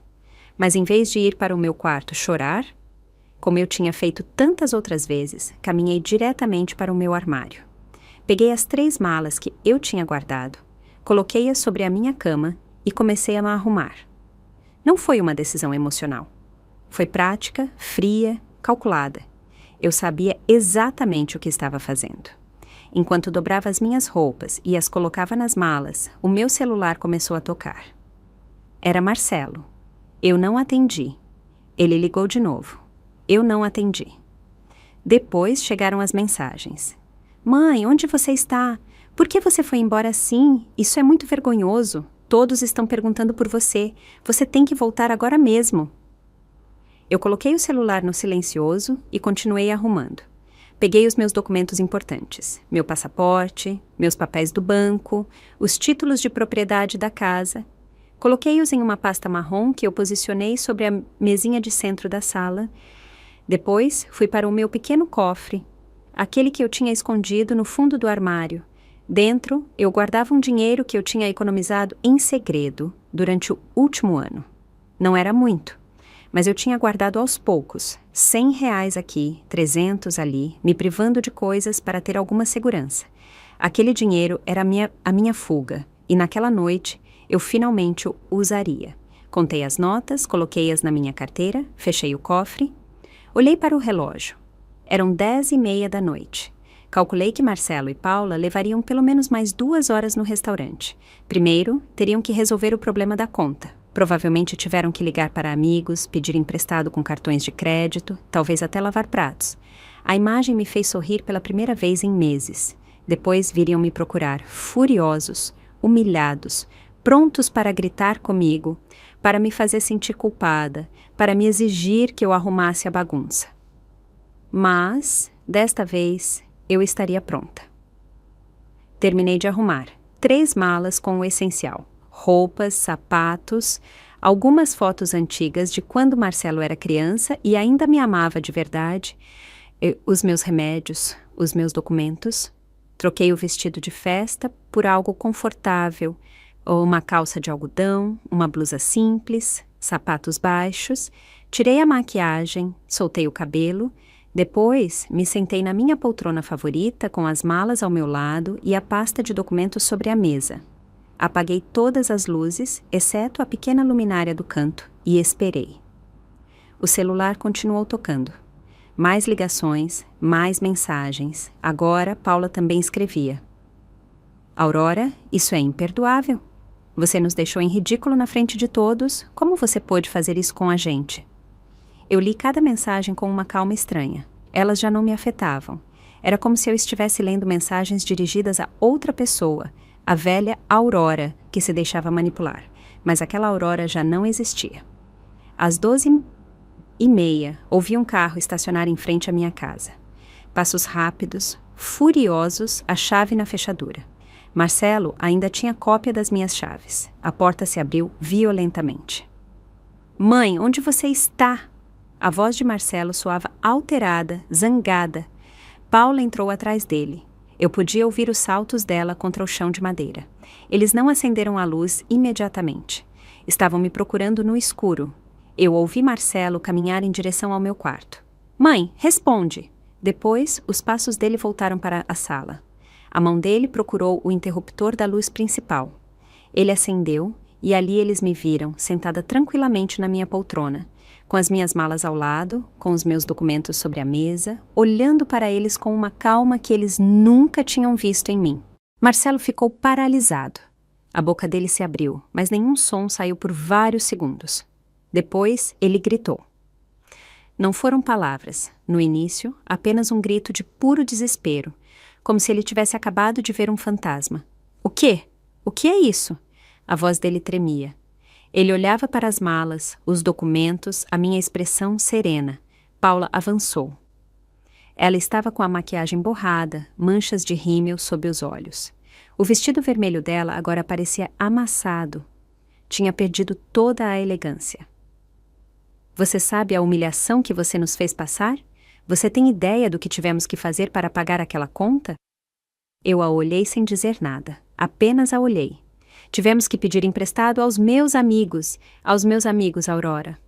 Mas em vez de ir para o meu quarto chorar, como eu tinha feito tantas outras vezes, caminhei diretamente para o meu armário. Peguei as 3 malas que eu tinha guardado, coloquei-as sobre a minha cama e comecei a me arrumar. Não foi uma decisão emocional. Foi prática, fria, calculada. Eu sabia exatamente o que estava fazendo. Enquanto dobrava as minhas roupas e as colocava nas malas, o meu celular começou a tocar. Era Marcelo. Eu não atendi. Ele ligou de novo. Eu não atendi. Depois chegaram as mensagens. Mãe, onde você está? Por que você foi embora assim? Isso é muito vergonhoso. Todos estão perguntando por você. Você tem que voltar agora mesmo. Eu coloquei o celular no silencioso e continuei arrumando. Peguei os meus documentos importantes, meu passaporte, meus papéis do banco, os títulos de propriedade da casa. Coloquei-os em uma pasta marrom que eu posicionei sobre a mesinha de centro da sala. Depois, fui para o meu pequeno cofre, aquele que eu tinha escondido no fundo do armário. Dentro, eu guardava um dinheiro que eu tinha economizado em segredo durante o último ano. Não era muito, mas eu tinha guardado aos poucos, R$ 100 aqui, 300 ali, me privando de coisas para ter alguma segurança. Aquele dinheiro era a minha fuga, e naquela noite eu finalmente o usaria. Contei as notas, coloquei-as na minha carteira, fechei o cofre. Olhei para o relógio. Eram 10h30 da noite. Calculei que Marcelo e Paula levariam pelo menos mais 2 horas no restaurante. Primeiro, teriam que resolver o problema da conta. Provavelmente tiveram que ligar para amigos, pedir emprestado com cartões de crédito, talvez até lavar pratos. A imagem me fez sorrir pela primeira vez em meses. Depois viriam me procurar, furiosos, humilhados, prontos para gritar comigo, para me fazer sentir culpada, para me exigir que eu arrumasse a bagunça. Mas, desta vez, eu estaria pronta. Terminei de arrumar 3 malas com o essencial. Roupas, sapatos, algumas fotos antigas de quando Marcelo era criança e ainda me amava de verdade, os meus remédios, os meus documentos. Troquei o vestido de festa por algo confortável, ou uma calça de algodão, uma blusa simples, sapatos baixos. Tirei a maquiagem, soltei o cabelo. Depois, me sentei na minha poltrona favorita com as malas ao meu lado e a pasta de documentos sobre a mesa. Apaguei todas as luzes, exceto a pequena luminária do canto, e esperei. O celular continuou tocando. Mais ligações, mais mensagens. Agora, Paula também escrevia. Aurora, isso é imperdoável. Você nos deixou em ridículo na frente de todos. Como você pôde fazer isso com a gente? Eu li cada mensagem com uma calma estranha. Elas já não me afetavam. Era como se eu estivesse lendo mensagens dirigidas a outra pessoa, a velha Aurora, que se deixava manipular. Mas aquela Aurora já não existia. Às 12h30, ouvi um carro estacionar em frente à minha casa. Passos rápidos, furiosos, a chave na fechadura. Marcelo ainda tinha cópia das minhas chaves. A porta se abriu violentamente. Mãe, onde você está? A voz de Marcelo soava alterada, zangada. Paula entrou atrás dele. Eu podia ouvir os saltos dela contra o chão de madeira. Eles não acenderam a luz imediatamente. Estavam me procurando no escuro. Eu ouvi Marcelo caminhar em direção ao meu quarto. Mãe, responde! Depois, os passos dele voltaram para a sala. A mão dele procurou o interruptor da luz principal. Ele acendeu e ali eles me viram, sentada tranquilamente na minha poltrona, com as minhas malas ao lado, com os meus documentos sobre a mesa, olhando para eles com uma calma que eles nunca tinham visto em mim. Marcelo ficou paralisado. A boca dele se abriu, mas nenhum som saiu por vários segundos. Depois, ele gritou. Não foram palavras. No início, apenas um grito de puro desespero, como se ele tivesse acabado de ver um fantasma. O quê? O que é isso? A voz dele tremia. Ele olhava para as malas, os documentos, a minha expressão serena. Paula avançou. Ela estava com a maquiagem borrada, manchas de rímel sob os olhos. O vestido vermelho dela agora parecia amassado. Tinha perdido toda a elegância. Você sabe a humilhação que você nos fez passar? Você tem ideia do que tivemos que fazer para pagar aquela conta? Eu a olhei sem dizer nada. Apenas a olhei. Tivemos que pedir emprestado aos meus amigos, Aurora.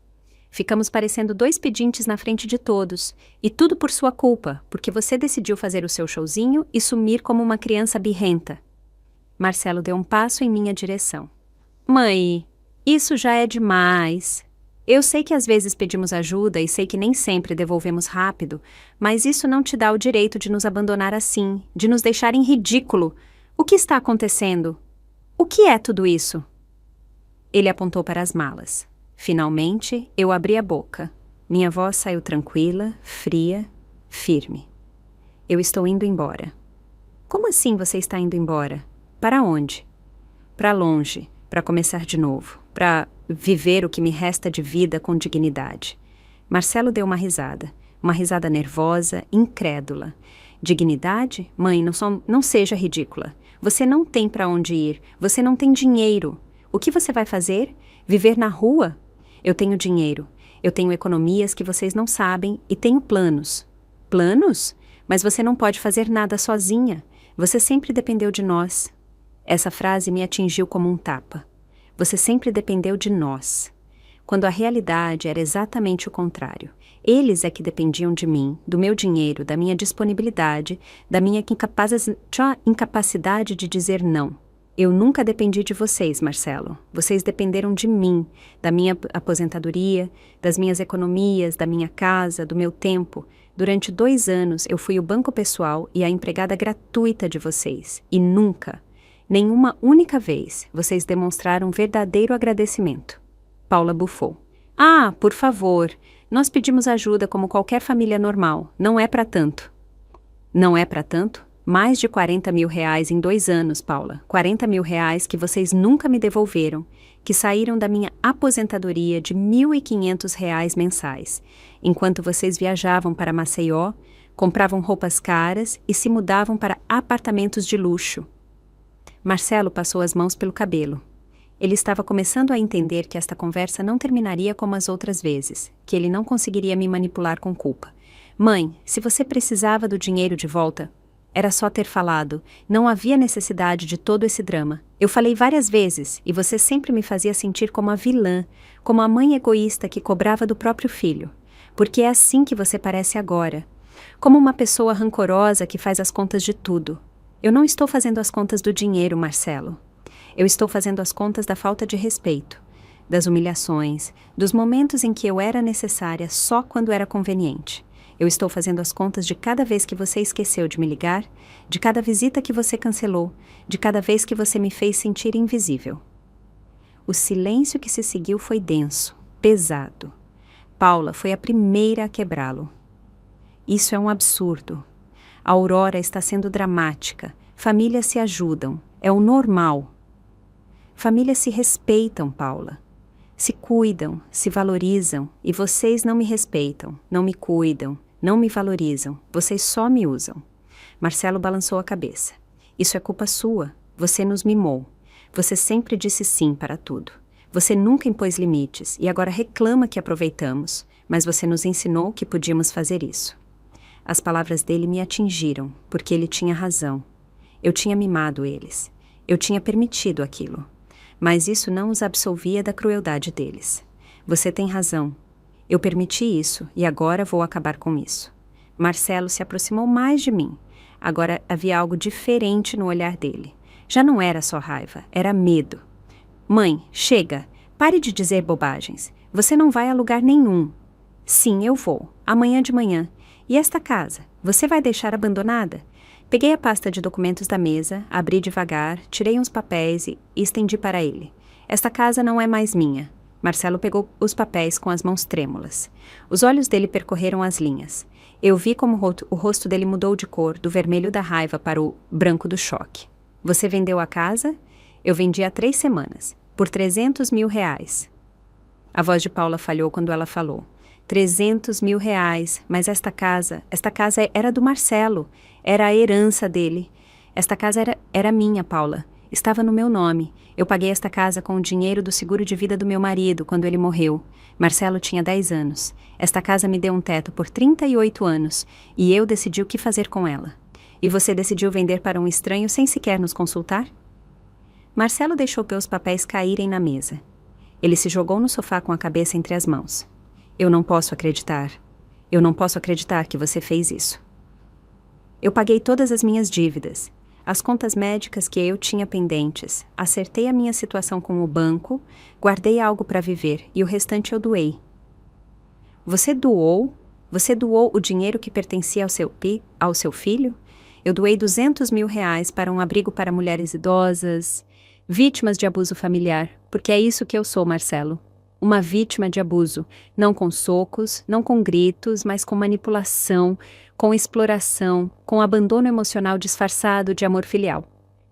Ficamos parecendo 2 pedintes na frente de todos, e tudo por sua culpa, porque você decidiu fazer o seu showzinho e sumir como uma criança birrenta. Marcelo deu um passo em minha direção. Mãe, isso já é demais. Eu sei que às vezes pedimos ajuda e sei que nem sempre devolvemos rápido, mas isso não te dá o direito de nos abandonar assim, de nos deixar em ridículo. O que está acontecendo? O que é tudo isso? Ele apontou para as malas. Finalmente, eu abri a boca. Minha voz saiu tranquila, fria, firme. Eu estou indo embora. Como assim você está indo embora? Para onde? Para longe, para começar de novo, para viver o que me resta de vida com dignidade. Marcelo deu uma risada nervosa, incrédula. Dignidade? Mãe, não seja ridícula. Você não tem para onde ir, você não tem dinheiro. O que você vai fazer? Viver na rua? Eu tenho dinheiro, eu tenho economias que vocês não sabem e tenho planos. Planos? Mas você não pode fazer nada sozinha. Você sempre dependeu de nós. Essa frase me atingiu como um tapa. Você sempre dependeu de nós. Quando a realidade era exatamente o contrário. Eles é que dependiam de mim, do meu dinheiro, da minha disponibilidade, da minha incapacidade de dizer não. Eu nunca dependi de vocês, Marcelo. Vocês dependeram de mim, da minha aposentadoria, das minhas economias, da minha casa, do meu tempo. Durante 2 anos, eu fui o banco pessoal e a empregada gratuita de vocês. E nunca, nenhuma única vez, vocês demonstraram verdadeiro agradecimento. Paula bufou. Ah, por favor, nós pedimos ajuda como qualquer família normal. Não é para tanto. Não é para tanto? Mais de 40 mil reais em 2 anos, Paula. 40 mil reais que vocês nunca me devolveram, que saíram da minha aposentadoria de 1.500 reais mensais, enquanto vocês viajavam para Maceió, compravam roupas caras e se mudavam para apartamentos de luxo. Marcelo passou as mãos pelo cabelo. Ele estava começando a entender que esta conversa não terminaria como as outras vezes, que ele não conseguiria me manipular com culpa. Mãe, se você precisava do dinheiro de volta, era só ter falado. Não havia necessidade de todo esse drama. Eu falei várias vezes, e você sempre me fazia sentir como a vilã, como a mãe egoísta que cobrava do próprio filho. Porque é assim que você parece agora. Como uma pessoa rancorosa que faz as contas de tudo. Eu não estou fazendo as contas do dinheiro, Marcelo. Eu estou fazendo as contas da falta de respeito, das humilhações, dos momentos em que eu era necessária só quando era conveniente. Eu estou fazendo as contas de cada vez que você esqueceu de me ligar, de cada visita que você cancelou, de cada vez que você me fez sentir invisível. O silêncio que se seguiu foi denso, pesado. Paula foi a primeira a quebrá-lo. Isso é um absurdo. A Aurora está sendo dramática. Famílias se ajudam. É o normal. Famílias se respeitam, Paula. Se cuidam, se valorizam, e vocês não me respeitam, não me cuidam, não me valorizam, vocês só me usam. Marcelo balançou a cabeça. Isso é culpa sua, você nos mimou. Você sempre disse sim para tudo. Você nunca impôs limites e agora reclama que aproveitamos, mas você nos ensinou que podíamos fazer isso. As palavras dele me atingiram, porque ele tinha razão. Eu tinha mimado eles. Eu tinha permitido aquilo. Mas isso não os absolvia da crueldade deles. Você tem razão. Eu permiti isso e agora vou acabar com isso. Marcelo se aproximou mais de mim. Agora havia algo diferente no olhar dele. Já não era só raiva, era medo. Mãe, chega! Pare de dizer bobagens. Você não vai a lugar nenhum. Sim, eu vou. Amanhã de manhã. E esta casa? Você vai deixar abandonada? Peguei a pasta de documentos da mesa, abri devagar, tirei uns papéis e estendi para ele. Esta casa não é mais minha. Marcelo pegou os papéis com as mãos trêmulas. Os olhos dele percorreram as linhas. Eu vi como o rosto dele mudou de cor, do vermelho da raiva para o branco do choque. Você vendeu a casa? Eu vendi há 3 semanas, por R$300 mil. A voz de Paula falhou quando ela falou. R$300 mil, mas esta casa era do Marcelo, era a herança dele. Esta casa era minha, Paula. Estava no meu nome. Eu paguei esta casa com o dinheiro do seguro de vida do meu marido quando ele morreu. Marcelo tinha 10 anos. Esta casa me deu um teto por 38 anos e eu decidi o que fazer com ela. E você decidiu vender para um estranho sem sequer nos consultar? Marcelo deixou os papéis caírem na mesa. Ele se jogou no sofá com a cabeça entre as mãos. Eu não posso acreditar. Eu não posso acreditar que você fez isso. Eu paguei todas as minhas dívidas. As contas médicas que eu tinha pendentes, acertei a minha situação com o banco, guardei algo para viver e o restante eu doei. Você doou? Você doou o dinheiro que pertencia ao seu filho? Eu doei R$200 mil para um abrigo para mulheres idosas, vítimas de abuso familiar, porque é isso que eu sou, Marcelo. Uma vítima de abuso, não com socos, não com gritos, mas com manipulação, com exploração, com abandono emocional disfarçado de amor filial.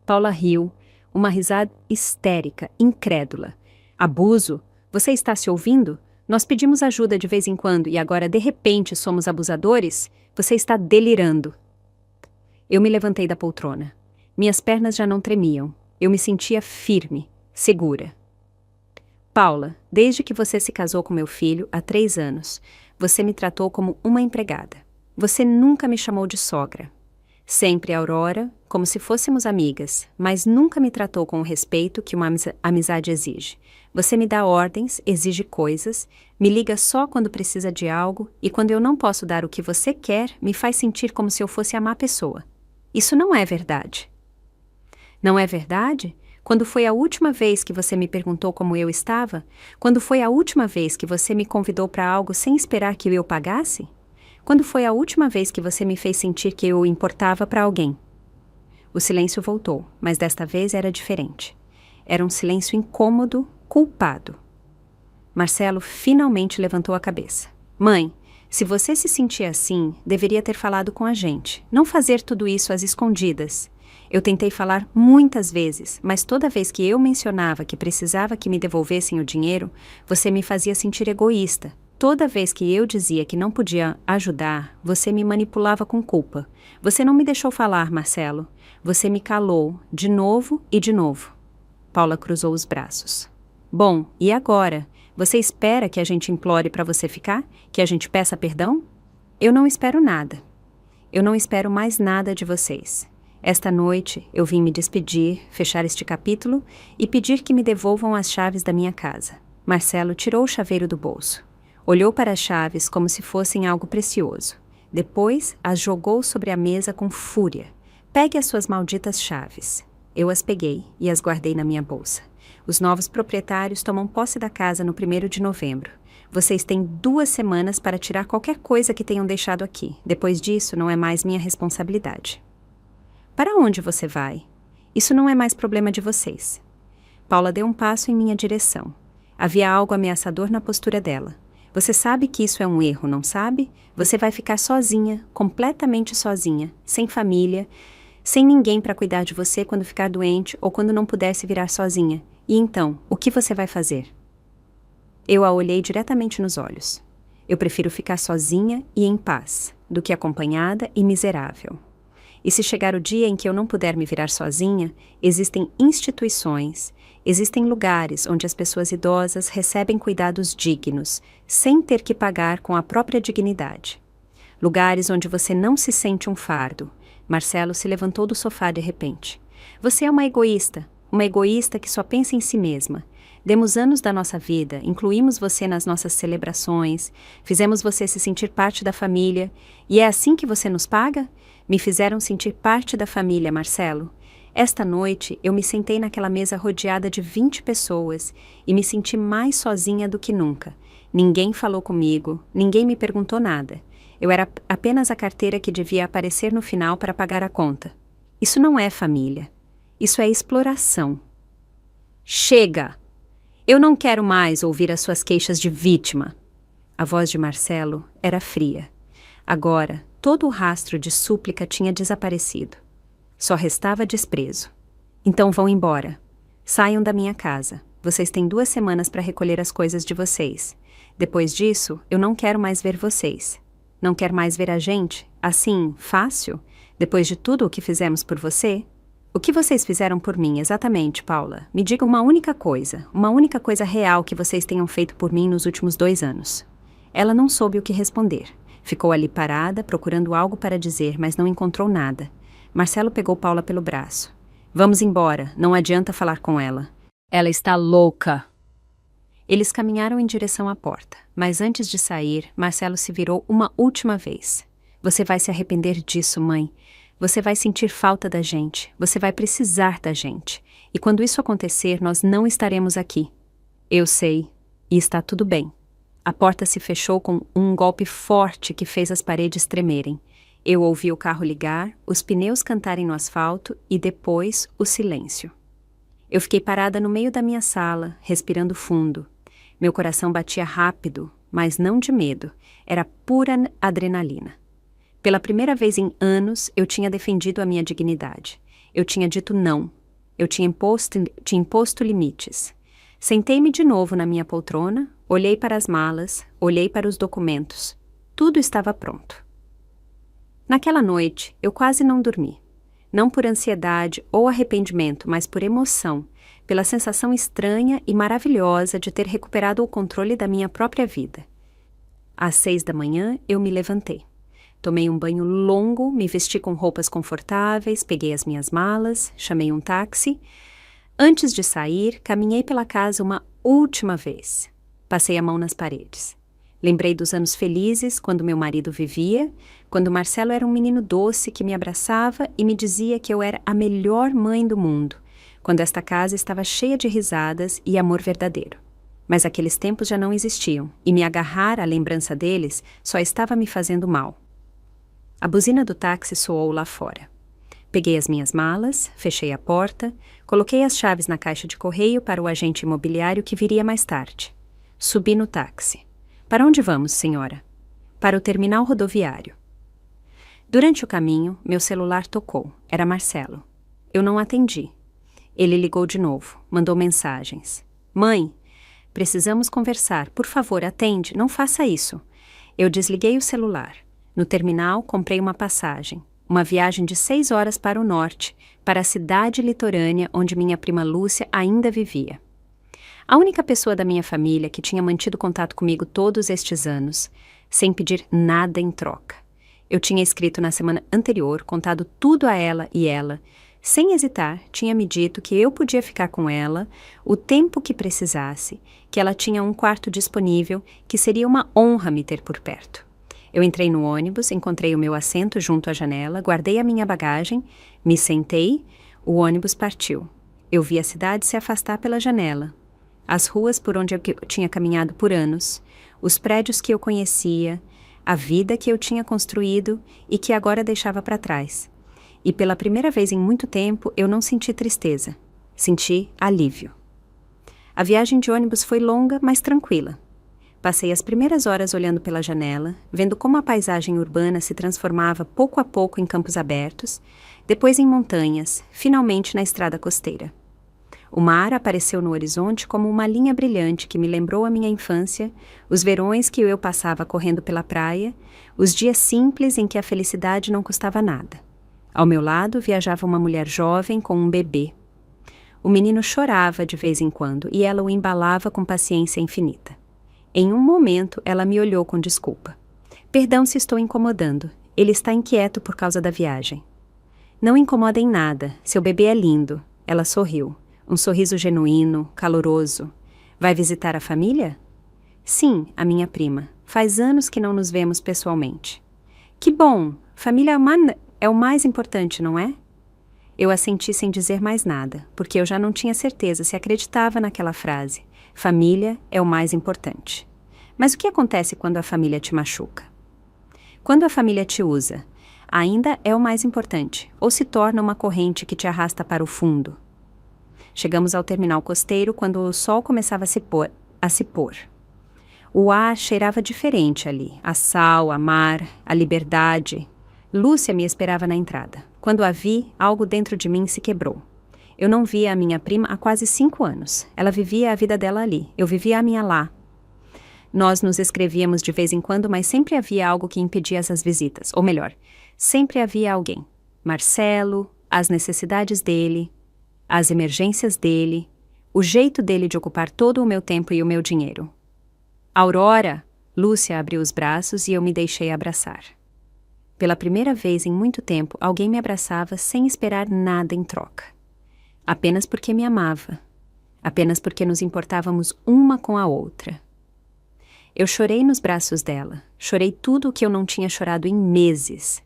Paula riu, uma risada histérica, incrédula. Abuso? Você está se ouvindo? Nós pedimos ajuda de vez em quando e agora de repente somos abusadores? Você está delirando. Eu me levantei da poltrona. Minhas pernas já não tremiam. Eu me sentia firme, segura. Paula, desde que você se casou com meu filho, há 3 anos, você me tratou como uma empregada. Você nunca me chamou de sogra. Sempre Aurora, como se fôssemos amigas, mas nunca me tratou com o respeito que uma amizade exige. Você me dá ordens, exige coisas, me liga só quando precisa de algo e quando eu não posso dar o que você quer, me faz sentir como se eu fosse a má pessoa. Isso não é verdade. Não é verdade? Quando foi a última vez que você me perguntou como eu estava? Quando foi a última vez que você me convidou para algo sem esperar que eu pagasse? Quando foi a última vez que você me fez sentir que eu importava para alguém? O silêncio voltou, mas desta vez era diferente. Era um silêncio incômodo, culpado. Marcelo finalmente levantou a cabeça. Mãe, se você se sentia assim, deveria ter falado com a gente, não fazer tudo isso às escondidas. Eu tentei falar muitas vezes, mas toda vez que eu mencionava que precisava que me devolvessem o dinheiro, você me fazia sentir egoísta. Toda vez que eu dizia que não podia ajudar, você me manipulava com culpa. Você não me deixou falar, Marcelo. Você me calou, de novo e de novo. Paula cruzou os braços. Bom, e agora? Você espera que a gente implore para você ficar? Que a gente peça perdão? Eu não espero nada. Eu não espero mais nada de vocês. Esta noite eu vim me despedir, fechar este capítulo e pedir que me devolvam as chaves da minha casa. Marcelo tirou o chaveiro do bolso. Olhou para as chaves como se fossem algo precioso. Depois as jogou sobre a mesa com fúria. Pegue as suas malditas chaves. Eu as peguei e as guardei na minha bolsa. Os novos proprietários tomam posse da casa no 1º de novembro. Vocês têm 2 semanas para tirar qualquer coisa que tenham deixado aqui. Depois disso, não é mais minha responsabilidade. Para onde você vai? Isso não é mais problema de vocês. Paula deu um passo em minha direção. Havia algo ameaçador na postura dela. Você sabe que isso é um erro, não sabe? Você vai ficar sozinha, completamente sozinha, sem família, sem ninguém para cuidar de você quando ficar doente ou quando não puder se virar sozinha. E então, o que você vai fazer? Eu a olhei diretamente nos olhos. Eu prefiro ficar sozinha e em paz, do que acompanhada e miserável. E se chegar o dia em que eu não puder me virar sozinha, existem instituições, existem lugares onde as pessoas idosas recebem cuidados dignos, sem ter que pagar com a própria dignidade. Lugares onde você não se sente um fardo. Marcelo se levantou do sofá de repente. Você é uma egoísta que só pensa em si mesma. Demos anos da nossa vida, incluímos você nas nossas celebrações, fizemos você se sentir parte da família, e é assim que você nos paga? Me fizeram sentir parte da família, Marcelo. Esta noite, eu me sentei naquela mesa rodeada de 20 pessoas e me senti mais sozinha do que nunca. Ninguém falou comigo, ninguém me perguntou nada. Eu era apenas a carteira que devia aparecer no final para pagar a conta. Isso não é família. Isso é exploração. Chega! Eu não quero mais ouvir as suas queixas de vítima. A voz de Marcelo era fria. Agora, todo o rastro de súplica tinha desaparecido. Só restava desprezo. Então vão embora. Saiam da minha casa. Vocês têm 2 semanas para recolher as coisas de vocês. Depois disso, eu não quero mais ver vocês. Não quer mais ver a gente? Assim, fácil? Depois de tudo o que fizemos por você? O que vocês fizeram por mim exatamente, Paula? Me diga uma única coisa real que vocês tenham feito por mim nos últimos 2 anos. Ela não soube o que responder. Ficou ali parada, procurando algo para dizer, mas não encontrou nada. Marcelo pegou Paula pelo braço. Vamos embora, não adianta falar com ela. Ela está louca. Eles caminharam em direção à porta, mas antes de sair, Marcelo se virou uma última vez. Você vai se arrepender disso, mãe. Você vai sentir falta da gente. Você vai precisar da gente. E quando isso acontecer, nós não estaremos aqui. Eu sei. E está tudo bem. A porta se fechou com um golpe forte que fez as paredes tremerem. Eu ouvi o carro ligar, os pneus cantarem no asfalto e depois o silêncio. Eu fiquei parada no meio da minha sala, respirando fundo. Meu coração batia rápido, mas não de medo. Era pura adrenalina. Pela primeira vez em anos, eu tinha defendido a minha dignidade. Eu tinha dito não. Eu tinha imposto limites. Sentei-me de novo na minha poltrona, olhei para as malas, olhei para os documentos. Tudo estava pronto. Naquela noite, eu quase não dormi. Não por ansiedade ou arrependimento, mas por emoção, pela sensação estranha e maravilhosa de ter recuperado o controle da minha própria vida. Às 6 da manhã, eu me levantei. Tomei um banho longo, me vesti com roupas confortáveis, peguei as minhas malas, chamei um táxi. Antes de sair, caminhei pela casa uma última vez. Passei a mão nas paredes. Lembrei dos anos felizes, quando meu marido vivia, quando Marcelo era um menino doce que me abraçava e me dizia que eu era a melhor mãe do mundo, quando esta casa estava cheia de risadas e amor verdadeiro. Mas aqueles tempos já não existiam, e me agarrar à lembrança deles só estava me fazendo mal. A buzina do táxi soou lá fora. Peguei as minhas malas, fechei a porta, coloquei as chaves na caixa de correio para o agente imobiliário que viria mais tarde. Subi no táxi. Para onde vamos, senhora? Para o terminal rodoviário. Durante o caminho, meu celular tocou. Era Marcelo. Eu não atendi. Ele ligou de novo, mandou mensagens. Mãe, precisamos conversar. Por favor, atende. Não faça isso. Eu desliguei o celular. No terminal, comprei uma passagem. Uma viagem de 6 horas para o norte, para a cidade litorânea onde minha prima Lúcia ainda vivia. A única pessoa da minha família que tinha mantido contato comigo todos estes anos, sem pedir nada em troca. Eu tinha escrito na semana anterior, contado tudo a ela e ela, sem hesitar, tinha me dito que eu podia ficar com ela o tempo que precisasse, que ela tinha um quarto disponível, que seria uma honra me ter por perto. Eu entrei no ônibus, encontrei o meu assento junto à janela, guardei a minha bagagem, me sentei, o ônibus partiu. Eu vi a cidade se afastar pela janela. As ruas por onde eu tinha caminhado por anos, os prédios que eu conhecia, a vida que eu tinha construído e que agora deixava para trás. E pela primeira vez em muito tempo, eu não senti tristeza. Senti alívio. A viagem de ônibus foi longa, mas tranquila. Passei as primeiras horas olhando pela janela, vendo como a paisagem urbana se transformava pouco a pouco em campos abertos, depois em montanhas, finalmente na estrada costeira. O mar apareceu no horizonte como uma linha brilhante que me lembrou a minha infância, os verões que eu passava correndo pela praia, os dias simples em que a felicidade não custava nada. Ao meu lado viajava uma mulher jovem com um bebê. O menino chorava de vez em quando e ela o embalava com paciência infinita. Em um momento, ela me olhou com desculpa. Perdão se estou incomodando. Ele está inquieto por causa da viagem. Não incomoda em nada. Seu bebê é lindo. Ela sorriu. Um sorriso genuíno, caloroso. Vai visitar a família? Sim, a minha prima. Faz anos que não nos vemos pessoalmente. Que bom! Família é o mais importante, não é? Eu assenti sem dizer mais nada, porque eu já não tinha certeza se acreditava naquela frase. Família é o mais importante. Mas o que acontece quando a família te machuca? Quando a família te usa, ainda é o mais importante, ou se torna uma corrente que te arrasta para o fundo? Chegamos ao terminal costeiro quando o sol começava a se pôr. O ar cheirava diferente ali, a sal, a mar, a liberdade. Lúcia me esperava na entrada. Quando a vi, algo dentro de mim se quebrou. Eu não via a minha prima há quase 5 anos. Ela vivia a vida dela ali, eu vivia a minha lá. Nós nos escrevíamos de vez em quando, mas sempre havia algo que impedia essas visitas. Ou melhor, sempre havia alguém. Marcelo, as necessidades dele, as emergências dele, o jeito dele de ocupar todo o meu tempo e o meu dinheiro. Aurora! Lúcia abriu os braços e eu me deixei abraçar. Pela primeira vez em muito tempo, alguém me abraçava sem esperar nada em troca. Apenas porque me amava. Apenas porque nos importávamos uma com a outra. Eu chorei nos braços dela. Chorei tudo o que eu não tinha chorado em meses.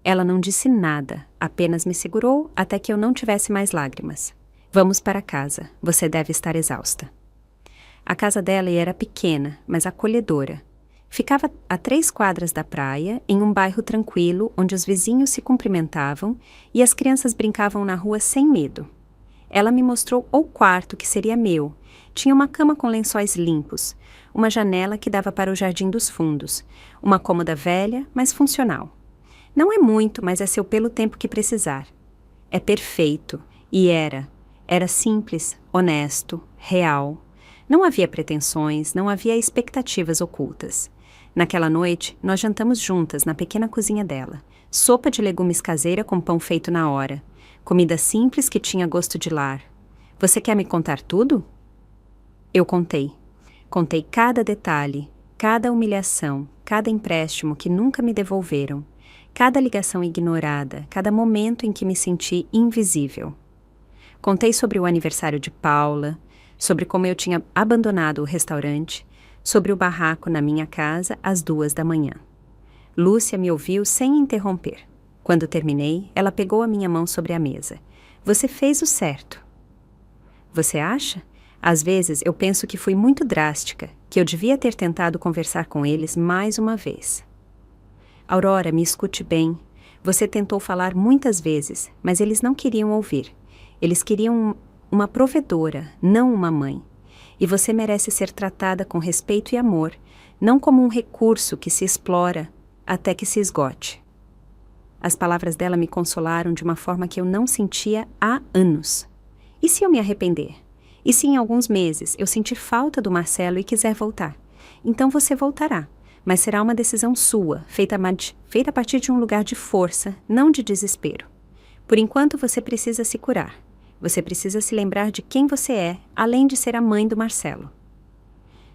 Ela não disse nada, apenas me segurou até que eu não tivesse mais lágrimas. Vamos para casa, você deve estar exausta. A casa dela era pequena, mas acolhedora. Ficava a 3 quadras da praia, em um bairro tranquilo, onde os vizinhos se cumprimentavam e as crianças brincavam na rua sem medo. Ela me mostrou o quarto que seria meu. Tinha uma cama com lençóis limpos, uma janela que dava para o jardim dos fundos, uma cômoda velha, mas funcional. Não é muito, mas é seu pelo tempo que precisar. É perfeito, e era simples, honesto, real. Não havia pretensões, não havia expectativas ocultas. Naquela noite, nós jantamos juntas na pequena cozinha dela. Sopa de legumes caseira com pão feito na hora. Comida simples que tinha gosto de lar. Você quer me contar tudo? Eu contei. Contei cada detalhe, cada humilhação, cada empréstimo que nunca me devolveram, cada ligação ignorada, cada momento em que me senti invisível. Contei sobre o aniversário de Paula, sobre como eu tinha abandonado o restaurante, sobre o barraco na minha casa às 2 da manhã. Lúcia me ouviu sem interromper. Quando terminei, ela pegou a minha mão sobre a mesa. Você fez o certo. Você acha? Às vezes eu penso que fui muito drástica, que eu devia ter tentado conversar com eles mais uma vez. Aurora, me escute bem. Você tentou falar muitas vezes, mas eles não queriam ouvir. Eles queriam uma provedora, não uma mãe. E você merece ser tratada com respeito e amor, não como um recurso que se explora até que se esgote. As palavras dela me consolaram de uma forma que eu não sentia há anos. E se eu me arrepender? E se em alguns meses eu sentir falta do Marcelo e quiser voltar? Então você voltará, mas será uma decisão sua, feita a partir de um lugar de força, não de desespero. Por enquanto você precisa se curar. Você precisa se lembrar de quem você é, além de ser a mãe do Marcelo.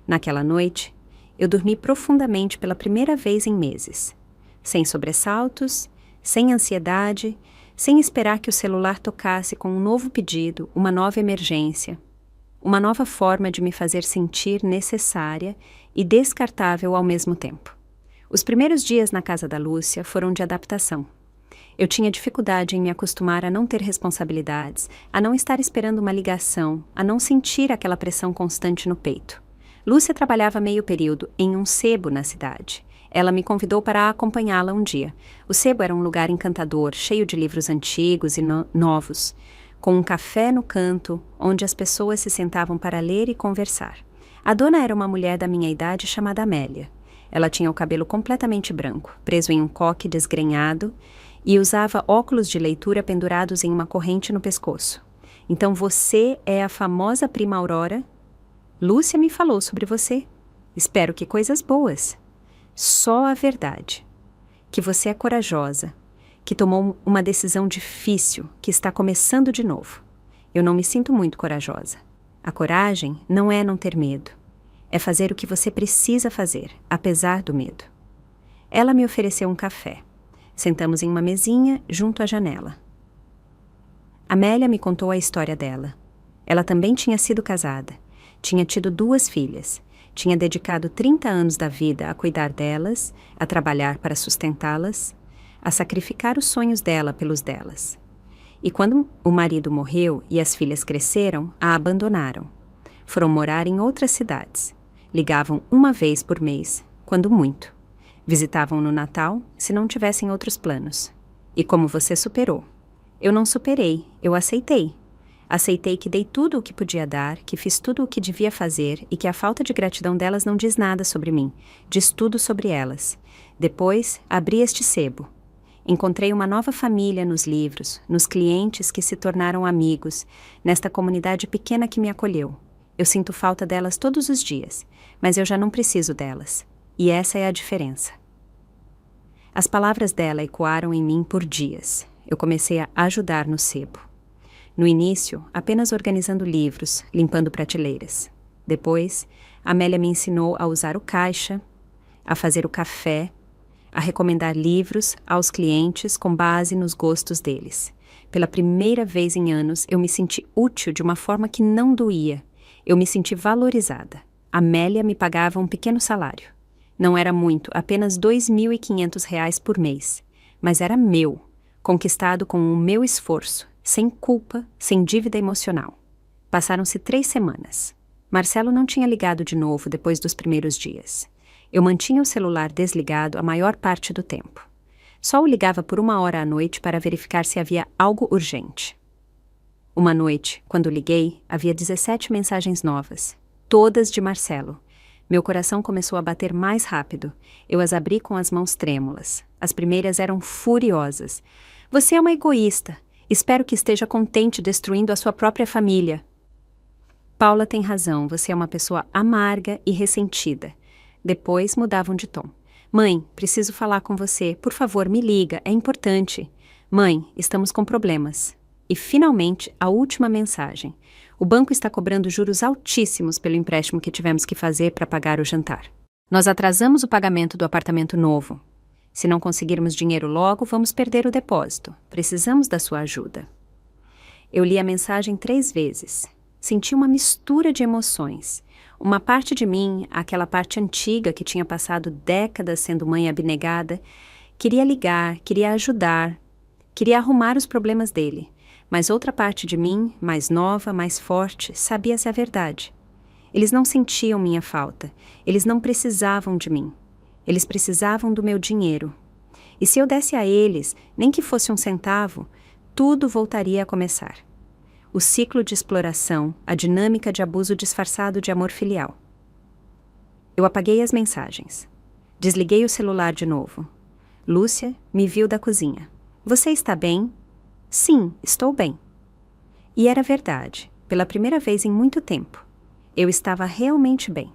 Naquela noite, eu dormi profundamente pela primeira vez em meses. Sem sobressaltos, sem ansiedade, sem esperar que o celular tocasse com um novo pedido, uma nova emergência. Uma nova forma de me fazer sentir necessária e descartável ao mesmo tempo. Os primeiros dias na casa da Lúcia foram de adaptação. Eu tinha dificuldade em me acostumar a não ter responsabilidades, a não estar esperando uma ligação, a não sentir aquela pressão constante no peito. Lúcia trabalhava meio período em um sebo na cidade. Ela me convidou para acompanhá-la um dia. O sebo era um lugar encantador, cheio de livros antigos e novos, com um café no canto, onde as pessoas se sentavam para ler e conversar. A dona era uma mulher da minha idade chamada Amélia. Ela tinha o cabelo completamente branco, preso em um coque desgrenhado, e usava óculos de leitura pendurados em uma corrente no pescoço. Então você é a famosa prima Aurora? Lúcia me falou sobre você. Espero que coisas boas. Só a verdade. Que você é corajosa, que tomou uma decisão difícil, que está começando de novo. Eu não me sinto muito corajosa. A coragem não é não ter medo. É fazer o que você precisa fazer, apesar do medo. Ela me ofereceu um café. Sentamos em uma mesinha junto à janela. Amélia me contou a história dela. Ela também tinha sido casada. Tinha tido 2 filhas. Tinha dedicado 30 anos da vida a cuidar delas, a trabalhar para sustentá-las, a sacrificar os sonhos dela pelos delas. E quando o marido morreu e as filhas cresceram, a abandonaram. Foram morar em outras cidades. Ligavam uma vez por mês, quando muito. Visitavam no Natal, se não tivessem outros planos. E como você superou? Eu não superei, eu aceitei. Aceitei que dei tudo o que podia dar, que fiz tudo o que devia fazer e que a falta de gratidão delas não diz nada sobre mim, diz tudo sobre elas. Depois, abri este sebo. Encontrei uma nova família nos livros, nos clientes que se tornaram amigos, nesta comunidade pequena que me acolheu. Eu sinto falta delas todos os dias, mas eu já não preciso delas. E essa é a diferença. As palavras dela ecoaram em mim por dias. Eu comecei a ajudar no sebo. No início, apenas organizando livros, limpando prateleiras. Depois, Amélia me ensinou a usar o caixa, a fazer o café, a recomendar livros aos clientes com base nos gostos deles. Pela primeira vez em anos, eu me senti útil de uma forma que não doía. Eu me senti valorizada. Amélia me pagava um pequeno salário. Não era muito, apenas R$ 2.500 por mês. Mas era meu, conquistado com o meu esforço, sem culpa, sem dívida emocional. Passaram-se 3 semanas. Marcelo não tinha ligado de novo depois dos primeiros dias. Eu mantinha o celular desligado a maior parte do tempo. Só o ligava por 1 hora à noite para verificar se havia algo urgente. Uma noite, quando liguei, havia 17 mensagens novas, todas de Marcelo. Meu coração começou a bater mais rápido. Eu as abri com as mãos trêmulas. As primeiras eram furiosas. Você é uma egoísta. Espero que esteja contente destruindo a sua própria família. Paula tem razão, você é uma pessoa amarga e ressentida. Depois mudavam de tom. Mãe, preciso falar com você. Por favor, me liga, é importante. Mãe, estamos com problemas. E finalmente, a última mensagem. O banco está cobrando juros altíssimos pelo empréstimo que tivemos que fazer para pagar o jantar. Nós atrasamos o pagamento do apartamento novo. Se não conseguirmos dinheiro logo, vamos perder o depósito. Precisamos da sua ajuda. Eu li a mensagem 3 vezes. Senti uma mistura de emoções. Uma parte de mim, aquela parte antiga que tinha passado décadas sendo mãe abnegada, queria ligar, queria ajudar, queria arrumar os problemas dele. Mas outra parte de mim, mais nova, mais forte, sabia-se a verdade. Eles não sentiam minha falta. Eles não precisavam de mim. Eles precisavam do meu dinheiro. E se eu desse a eles, nem que fosse 1 centavo, tudo voltaria a começar. O ciclo de exploração, a dinâmica de abuso disfarçado de amor filial. Eu apaguei as mensagens. Desliguei o celular de novo. Lúcia me viu da cozinha. Você está bem? Sim, estou bem. E era verdade. Pela primeira vez em muito tempo. Eu estava realmente bem.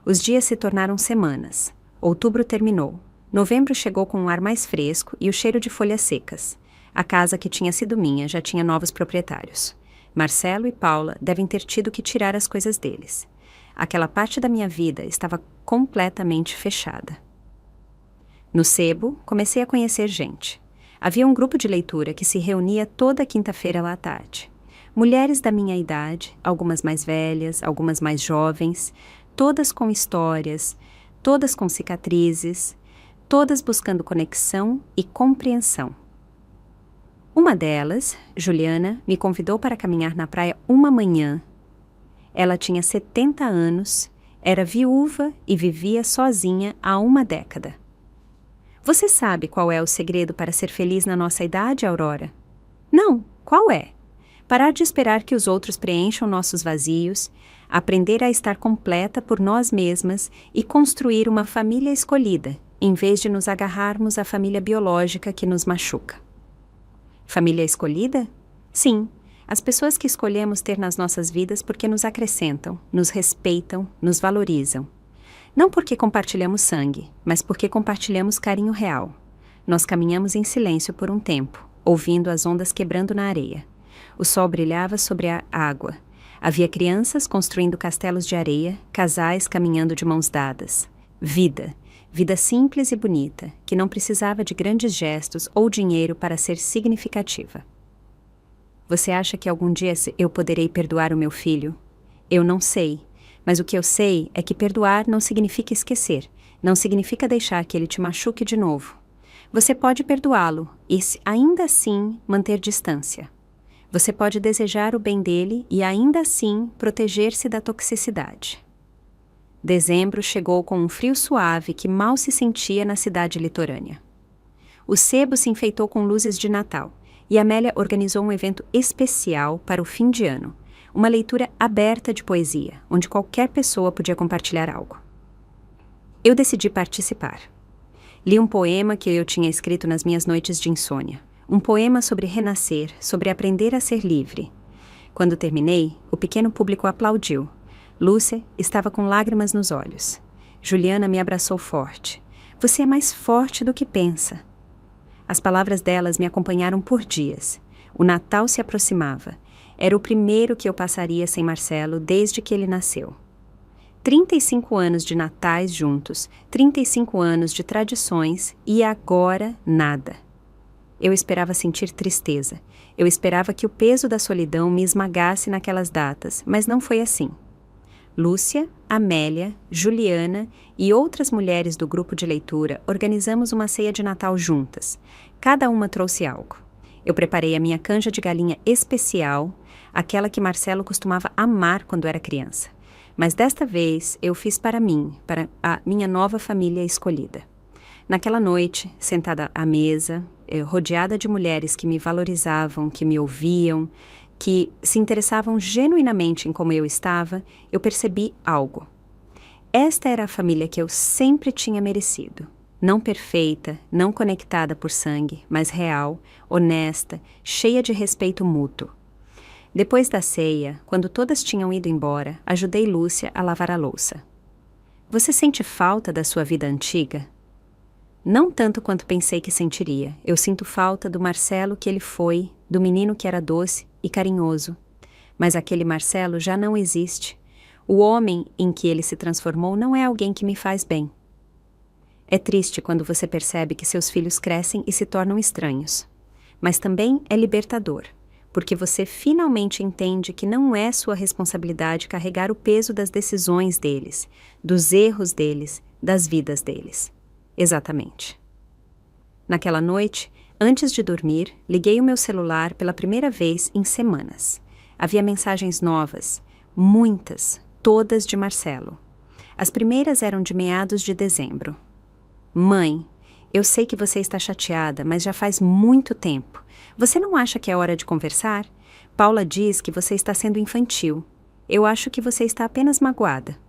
Os dias se tornaram semanas. Outubro terminou. Novembro chegou com um ar mais fresco e o cheiro de folhas secas. A casa que tinha sido minha já tinha novos proprietários. Marcelo e Paula devem ter tido que tirar as coisas deles. Aquela parte da minha vida estava completamente fechada. No sebo, comecei a conhecer gente. Havia um grupo de leitura que se reunia toda quinta-feira à tarde. Mulheres da minha idade, algumas mais velhas, algumas mais jovens, todas com histórias, todas com cicatrizes, todas buscando conexão e compreensão. Uma delas, Juliana, me convidou para caminhar na praia uma manhã. Ela tinha 70 anos, era viúva e vivia sozinha há 1 década. Você sabe qual é o segredo para ser feliz na nossa idade, Aurora? Não, qual é? Parar de esperar que os outros preencham nossos vazios, aprender a estar completa por nós mesmas e construir uma família escolhida, em vez de nos agarrarmos à família biológica que nos machuca. Família escolhida? Sim, as pessoas que escolhemos ter nas nossas vidas porque nos acrescentam, nos respeitam, nos valorizam. Não porque compartilhamos sangue, mas porque compartilhamos carinho real. Nós caminhamos em silêncio por um tempo, ouvindo as ondas quebrando na areia. O sol brilhava sobre a água. Havia crianças construindo castelos de areia, casais caminhando de mãos dadas. Vida. Vida simples e bonita, que não precisava de grandes gestos ou dinheiro para ser significativa. Você acha que algum dia eu poderei perdoar o meu filho? Eu não sei, mas o que eu sei é que perdoar não significa esquecer, não significa deixar que ele te machuque de novo. Você pode perdoá-lo e ainda assim manter distância. Você pode desejar o bem dele e ainda assim proteger-se da toxicidade. Dezembro chegou com um frio suave que mal se sentia na cidade litorânea. O sebo se enfeitou com luzes de Natal e Amélia organizou um evento especial para o fim de ano, uma leitura aberta de poesia, onde qualquer pessoa podia compartilhar algo. Eu decidi participar. Li um poema que eu tinha escrito nas minhas noites de insônia. Um poema sobre renascer, sobre aprender a ser livre. Quando terminei, o pequeno público aplaudiu. Lúcia estava com lágrimas nos olhos. Juliana me abraçou forte. Você é mais forte do que pensa. As palavras delas me acompanharam por dias. O Natal se aproximava. Era o primeiro que eu passaria sem Marcelo desde que ele nasceu. 35 anos de natais juntos, 35 anos de tradições e agora nada. Eu esperava sentir tristeza. Eu esperava que o peso da solidão me esmagasse naquelas datas, mas não foi assim. Lúcia, Amélia, Juliana e outras mulheres do grupo de leitura organizamos uma ceia de Natal juntas. Cada uma trouxe algo. Eu preparei a minha canja de galinha especial, aquela que Marcelo costumava amar quando era criança. Mas desta vez eu fiz para mim, para a minha nova família escolhida. Naquela noite, sentada à mesa, rodeada de mulheres que me valorizavam, que me ouviam, que se interessavam genuinamente em como eu estava, eu percebi algo. Esta era a família que eu sempre tinha merecido. Não perfeita, não conectada por sangue, mas real, honesta, cheia de respeito mútuo. Depois da ceia, quando todas tinham ido embora, ajudei Lúcia a lavar a louça. Você sente falta da sua vida antiga? Não tanto quanto pensei que sentiria. Eu sinto falta do Marcelo que ele foi, do menino que era doce e carinhoso. Mas aquele Marcelo já não existe. O homem em que ele se transformou não é alguém que me faz bem. É triste quando você percebe que seus filhos crescem e se tornam estranhos. Mas também é libertador, porque você finalmente entende que não é sua responsabilidade carregar o peso das decisões deles, dos erros deles, das vidas deles. Exatamente. Naquela noite, antes de dormir, liguei o meu celular pela primeira vez em semanas. Havia mensagens novas, muitas, todas de Marcelo. As primeiras eram de meados de dezembro. Mãe, eu sei que você está chateada, mas já faz muito tempo. Você não acha que é hora de conversar? Paula diz que você está sendo infantil. Eu acho que você está apenas magoada.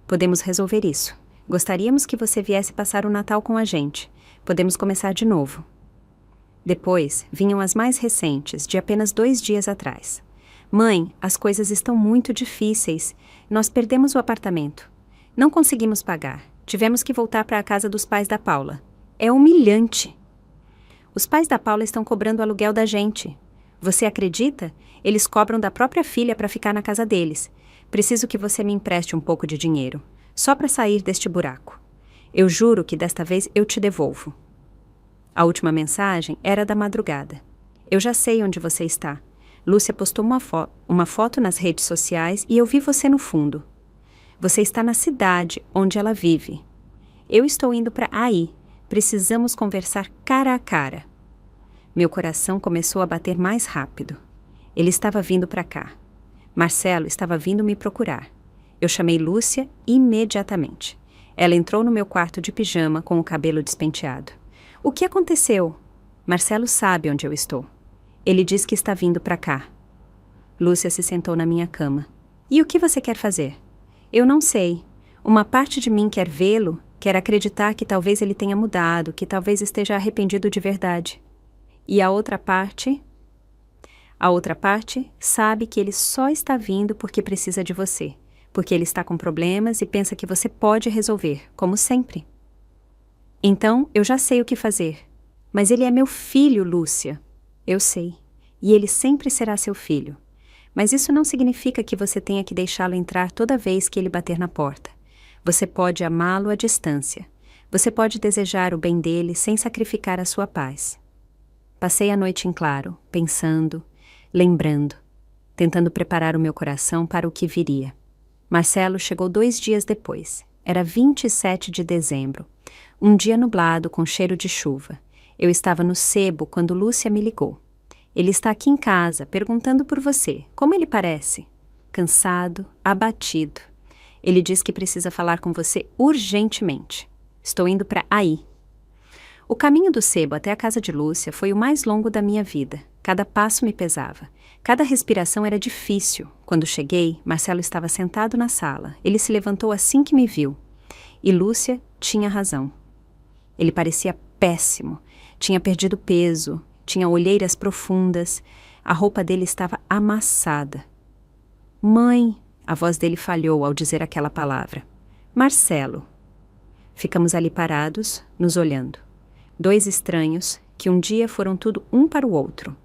Podemos resolver isso. Gostaríamos que você viesse passar o Natal com a gente. Podemos começar de novo. Depois, vinham as mais recentes, de apenas 2 dias atrás. Mãe, as coisas estão muito difíceis. Nós perdemos o apartamento. Não conseguimos pagar. Tivemos que voltar para a casa dos pais da Paula. É humilhante. Os pais da Paula estão cobrando o aluguel da gente. Você acredita? Eles cobram da própria filha para ficar na casa deles. Preciso que você me empreste um pouco de dinheiro. Só para sair deste buraco. Eu juro que desta vez eu te devolvo. A última mensagem era da madrugada. Eu já sei onde você está. Lúcia postou uma foto nas redes sociais e eu vi você no fundo. Você está na cidade onde ela vive. Eu estou indo para aí. Precisamos conversar cara a cara. Meu coração começou a bater mais rápido. Ele estava vindo para cá. Marcelo estava vindo me procurar. Eu chamei Lúcia imediatamente. Ela entrou no meu quarto de pijama com o cabelo despenteado. O que aconteceu? Marcelo sabe onde eu estou. Ele diz que está vindo para cá. Lúcia se sentou na minha cama. E o que você quer fazer? Eu não sei. Uma parte de mim quer vê-lo, quer acreditar que talvez ele tenha mudado, que talvez esteja arrependido de verdade. E a outra parte? A outra parte sabe que ele só está vindo porque precisa de você. Porque ele está com problemas e pensa que você pode resolver, como sempre. Então, eu já sei o que fazer. Mas ele é meu filho, Lúcia. Eu sei. E ele sempre será seu filho. Mas isso não significa que você tenha que deixá-lo entrar toda vez que ele bater na porta. Você pode amá-lo à distância. Você pode desejar o bem dele sem sacrificar a sua paz. Passei a noite em claro, pensando, lembrando, tentando preparar o meu coração para o que viria. Marcelo chegou 2 dias depois. Era 27 de dezembro. Um dia nublado com cheiro de chuva. Eu estava no sebo quando Lúcia me ligou. Ele está aqui em casa, perguntando por você. Como ele parece? Cansado, abatido. Ele diz que precisa falar com você urgentemente. Estou indo para aí. O caminho do sebo até a casa de Lúcia foi o mais longo da minha vida. Cada passo me pesava. Cada respiração era difícil. Quando cheguei, Marcelo estava sentado na sala. Ele se levantou assim que me viu. E Lúcia tinha razão. Ele parecia péssimo. Tinha perdido peso. Tinha olheiras profundas. A roupa dele estava amassada. Mãe, a voz dele falhou ao dizer aquela palavra. Marcelo. Ficamos ali parados, nos olhando. Dois estranhos que um dia foram tudo um para o outro.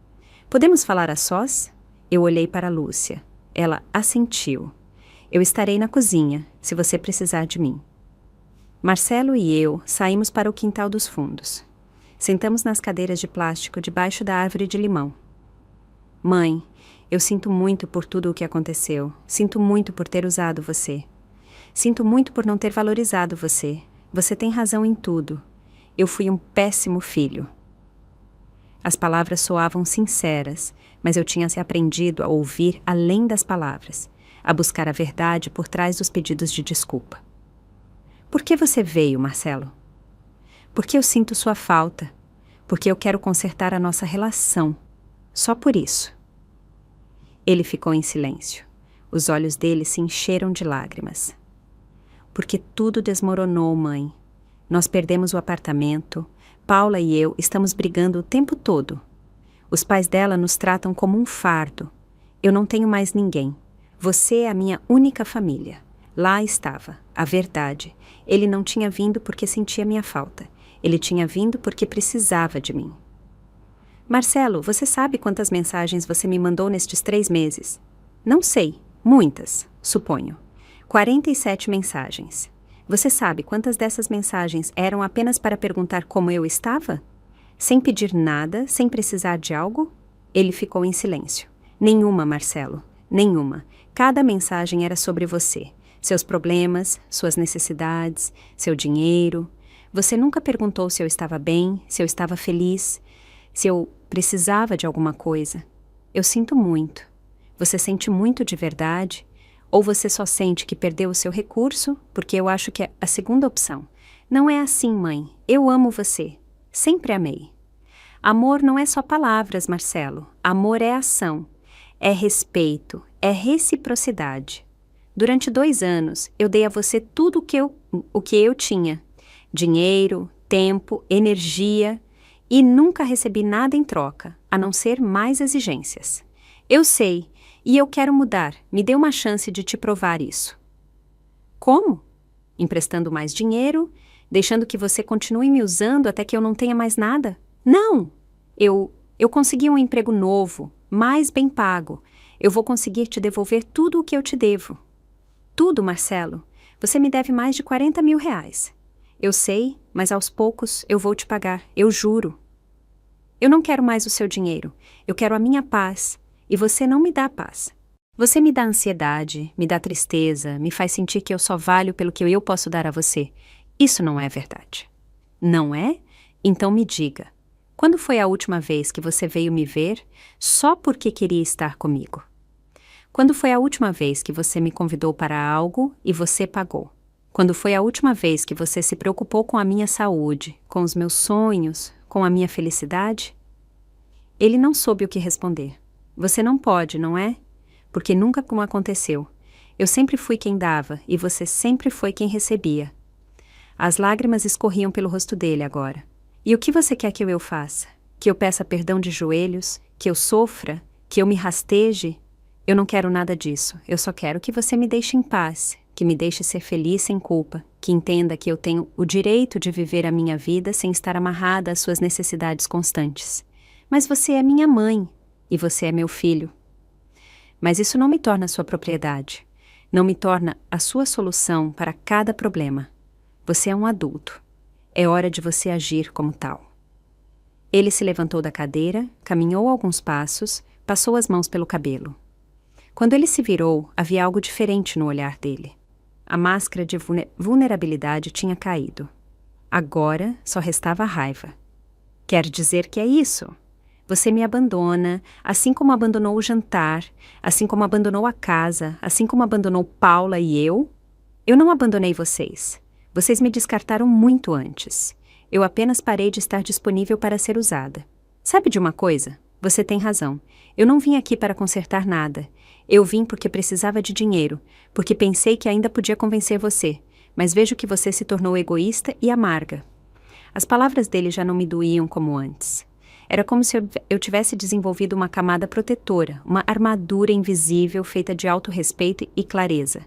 Podemos falar a sós? Eu olhei para Lúcia. Ela assentiu. Eu estarei na cozinha, se você precisar de mim. Marcelo e eu saímos para o quintal dos fundos. Sentamos nas cadeiras de plástico debaixo da árvore de limão. Mãe, eu sinto muito por tudo o que aconteceu. Sinto muito por ter usado você. Sinto muito por não ter valorizado você. Você tem razão em tudo. Eu fui um péssimo filho. As palavras soavam sinceras, mas eu tinha se aprendido a ouvir além das palavras, a buscar a verdade por trás dos pedidos de desculpa. Por que você veio, Marcelo? Porque eu sinto sua falta. Porque eu quero consertar a nossa relação. Só por isso. Ele ficou em silêncio. Os olhos dele se encheram de lágrimas. Porque tudo desmoronou, mãe. Nós perdemos o apartamento. Paula e eu estamos brigando o tempo todo. Os pais dela nos tratam como um fardo. Eu não tenho mais ninguém. Você é a minha única família. Lá estava, a verdade. Ele não tinha vindo porque sentia minha falta. Ele tinha vindo porque precisava de mim. Marcelo, você sabe quantas mensagens você me mandou nestes 3 meses? Não sei. Muitas, suponho. 47 mensagens. Você sabe quantas dessas mensagens eram apenas para perguntar como eu estava? Sem pedir nada, sem precisar de algo? Ele ficou em silêncio. Nenhuma, Marcelo. Nenhuma. Cada mensagem era sobre você. Seus problemas, suas necessidades, seu dinheiro. Você nunca perguntou se eu estava bem, se eu estava feliz, se eu precisava de alguma coisa. Eu sinto muito. Você sente muito de verdade? Ou você só sente que perdeu o seu recurso, porque eu acho que é a segunda opção. Não é assim, mãe. Eu amo você. Sempre amei. Amor não é só palavras, Marcelo. Amor é ação. É respeito. É reciprocidade. Durante 2 anos, eu dei a você tudo o que eu tinha. Dinheiro, tempo, energia. E nunca recebi nada em troca, a não ser mais exigências. Eu sei. E eu quero mudar. Me dê uma chance de te provar isso. Como? Emprestando mais dinheiro? Deixando que você continue me usando até que eu não tenha mais nada? Não! Eu consegui um emprego novo, mais bem pago. Eu vou conseguir te devolver tudo o que eu te devo. Tudo, Marcelo. Você me deve mais de 40 mil reais. Eu sei, mas aos poucos eu vou te pagar. Eu juro. Eu não quero mais o seu dinheiro. Eu quero a minha paz. E você não me dá paz. Você me dá ansiedade, me dá tristeza, me faz sentir que eu só valho pelo que eu posso dar a você. Isso não é verdade. Não é? Então me diga. Quando foi a última vez que você veio me ver só porque queria estar comigo? Quando foi a última vez que você me convidou para algo e você pagou? Quando foi a última vez que você se preocupou com a minha saúde, com os meus sonhos, com a minha felicidade? Ele não soube o que responder. Você não pode, não é? Porque nunca como aconteceu. Eu sempre fui quem dava e você sempre foi quem recebia. As lágrimas escorriam pelo rosto dele agora. E o que você quer que eu faça? Que eu peça perdão de joelhos? Que eu sofra? Que eu me rasteje? Eu não quero nada disso. Eu só quero que você me deixe em paz, que me deixe ser feliz sem culpa, que entenda que eu tenho o direito de viver a minha vida sem estar amarrada às suas necessidades constantes. Mas você é minha mãe. E você é meu filho. Mas isso não me torna sua propriedade. Não me torna a sua solução para cada problema. Você é um adulto. É hora de você agir como tal. Ele se levantou da cadeira, caminhou alguns passos, passou as mãos pelo cabelo. Quando ele se virou, havia algo diferente no olhar dele. A máscara de vulnerabilidade tinha caído. Agora só restava a raiva. Quer dizer que é isso? Você me abandona, assim como abandonou o jantar, assim como abandonou a casa, assim como abandonou Paula e eu. Eu não abandonei vocês. Vocês me descartaram muito antes. Eu apenas parei de estar disponível para ser usada. Sabe de uma coisa? Você tem razão. Eu não vim aqui para consertar nada. Eu vim porque precisava de dinheiro, porque pensei que ainda podia convencer você, mas vejo que você se tornou egoísta e amarga. As palavras dele já não me doíam como antes. Era como se eu tivesse desenvolvido uma camada protetora, uma armadura invisível feita de autorrespeito e clareza.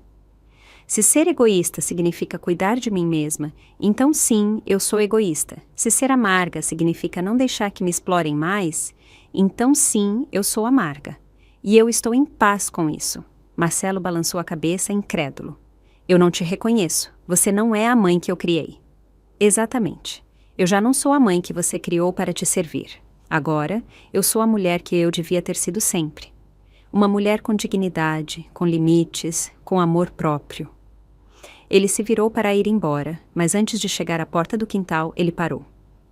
Se ser egoísta significa cuidar de mim mesma, então sim, eu sou egoísta. Se ser amarga significa não deixar que me explorem mais, então sim, eu sou amarga. E eu estou em paz com isso. Marcelo balançou a cabeça, incrédulo. Eu não te reconheço. Você não é a mãe que eu criei. Exatamente. Eu já não sou a mãe que você criou para te servir. Agora, eu sou a mulher que eu devia ter sido sempre. Uma mulher com dignidade, com limites, com amor próprio. Ele se virou para ir embora, mas antes de chegar à porta do quintal, ele parou.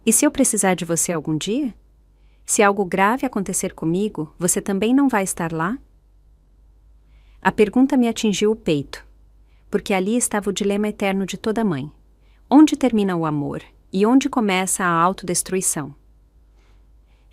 E se eu precisar de você algum dia? Se algo grave acontecer comigo, você também não vai estar lá? A pergunta me atingiu o peito, porque ali estava o dilema eterno de toda mãe. Onde termina o amor e onde começa a autodestruição?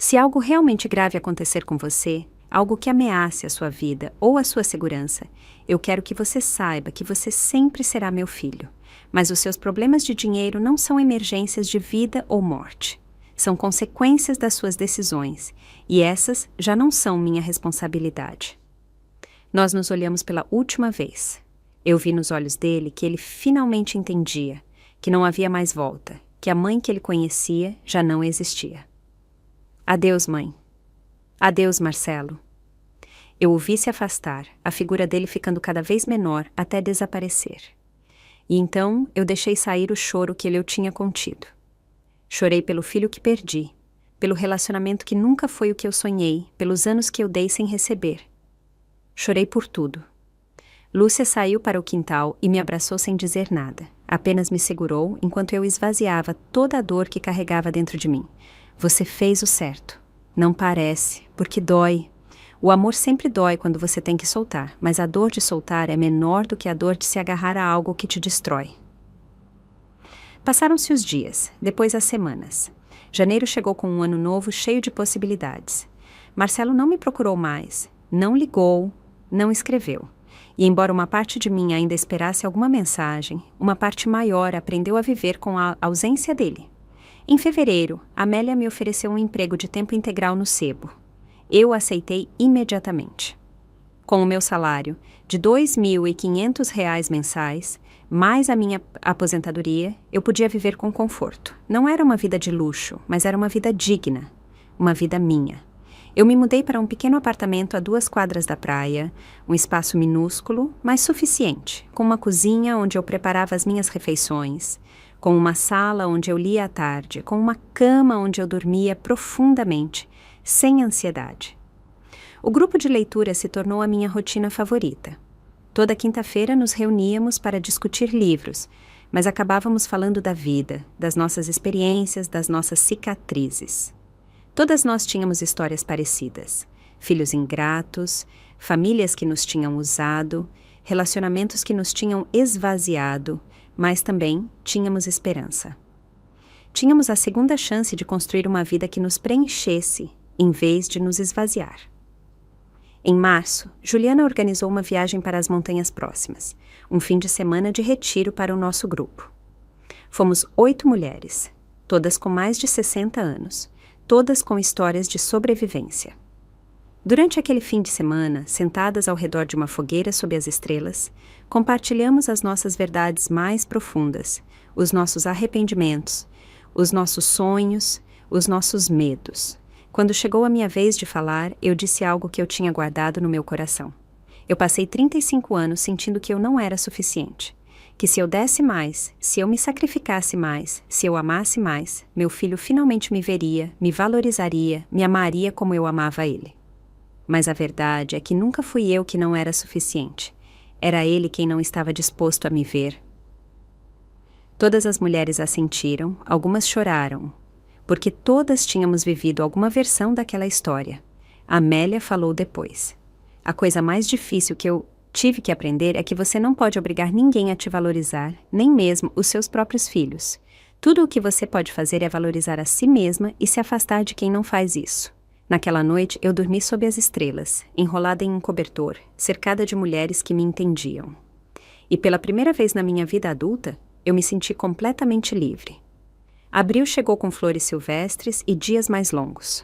Se algo realmente grave acontecer com você, algo que ameace a sua vida ou a sua segurança, eu quero que você saiba que você sempre será meu filho. Mas os seus problemas de dinheiro não são emergências de vida ou morte. São consequências das suas decisões, e essas já não são minha responsabilidade. Nós nos olhamos pela última vez. Eu vi nos olhos dele que ele finalmente entendia, que não havia mais volta, que a mãe que ele conhecia já não existia. Adeus, mãe. Adeus, Marcelo. Eu o vi se afastar, a figura dele ficando cada vez menor até desaparecer. E então eu deixei sair o choro que eu tinha contido. Chorei pelo filho que perdi, pelo relacionamento que nunca foi o que eu sonhei, pelos anos que eu dei sem receber. Chorei por tudo. Lúcia saiu para o quintal e me abraçou sem dizer nada. Apenas me segurou enquanto eu esvaziava toda a dor que carregava dentro de mim. Você fez o certo. Não parece, porque dói. O amor sempre dói quando você tem que soltar, mas a dor de soltar é menor do que a dor de se agarrar a algo que te destrói. Passaram-se os dias, depois as semanas. Janeiro chegou com um ano novo cheio de possibilidades. Marcelo não me procurou mais, não ligou, não escreveu. E embora uma parte de mim ainda esperasse alguma mensagem, uma parte maior aprendeu a viver com a ausência dele. Em fevereiro, Amélia me ofereceu um emprego de tempo integral no sebo. Eu aceitei imediatamente. Com o meu salário de R$ 2.500 mensais, mais a minha aposentadoria, eu podia viver com conforto. Não era uma vida de luxo, mas era uma vida digna, uma vida minha. Eu me mudei para um pequeno apartamento a 2 quadras da praia, um espaço minúsculo, mas suficiente, com uma cozinha onde eu preparava as minhas refeições, com uma sala onde eu lia à tarde, com uma cama onde eu dormia profundamente, sem ansiedade. O grupo de leitura se tornou a minha rotina favorita. Toda quinta-feira nos reuníamos para discutir livros, mas acabávamos falando da vida, das nossas experiências, das nossas cicatrizes. Todas nós tínhamos histórias parecidas. Filhos ingratos, famílias que nos tinham usado, relacionamentos que nos tinham esvaziado, mas também tínhamos esperança. Tínhamos a segunda chance de construir uma vida que nos preenchesse, em vez de nos esvaziar. Em março, Juliana organizou uma viagem para as montanhas próximas, um fim de semana de retiro para o nosso grupo. Fomos 8 mulheres, todas com mais de 60 anos, todas com histórias de sobrevivência. Durante aquele fim de semana, sentadas ao redor de uma fogueira sob as estrelas, compartilhamos as nossas verdades mais profundas, os nossos arrependimentos, os nossos sonhos, os nossos medos. Quando chegou a minha vez de falar, eu disse algo que eu tinha guardado no meu coração. Eu passei 35 anos sentindo que eu não era suficiente, que se eu desse mais, se eu me sacrificasse mais, se eu amasse mais, meu filho finalmente me veria, me valorizaria, me amaria como eu amava ele. Mas a verdade é que nunca fui eu que não era suficiente. Era ele quem não estava disposto a me ver. Todas as mulheres assentiram, algumas choraram. porque todas tínhamos vivido alguma versão daquela história. Amélia falou depois. A coisa mais difícil que eu tive que aprender é que você não pode obrigar ninguém a te valorizar, nem mesmo os seus próprios filhos. Tudo o que você pode fazer é valorizar a si mesma e se afastar de quem não faz isso. Naquela noite, eu dormi sob as estrelas, enrolada em um cobertor, cercada de mulheres que me entendiam. E pela primeira vez na minha vida adulta, eu me senti completamente livre. Abril chegou com flores silvestres e dias mais longos.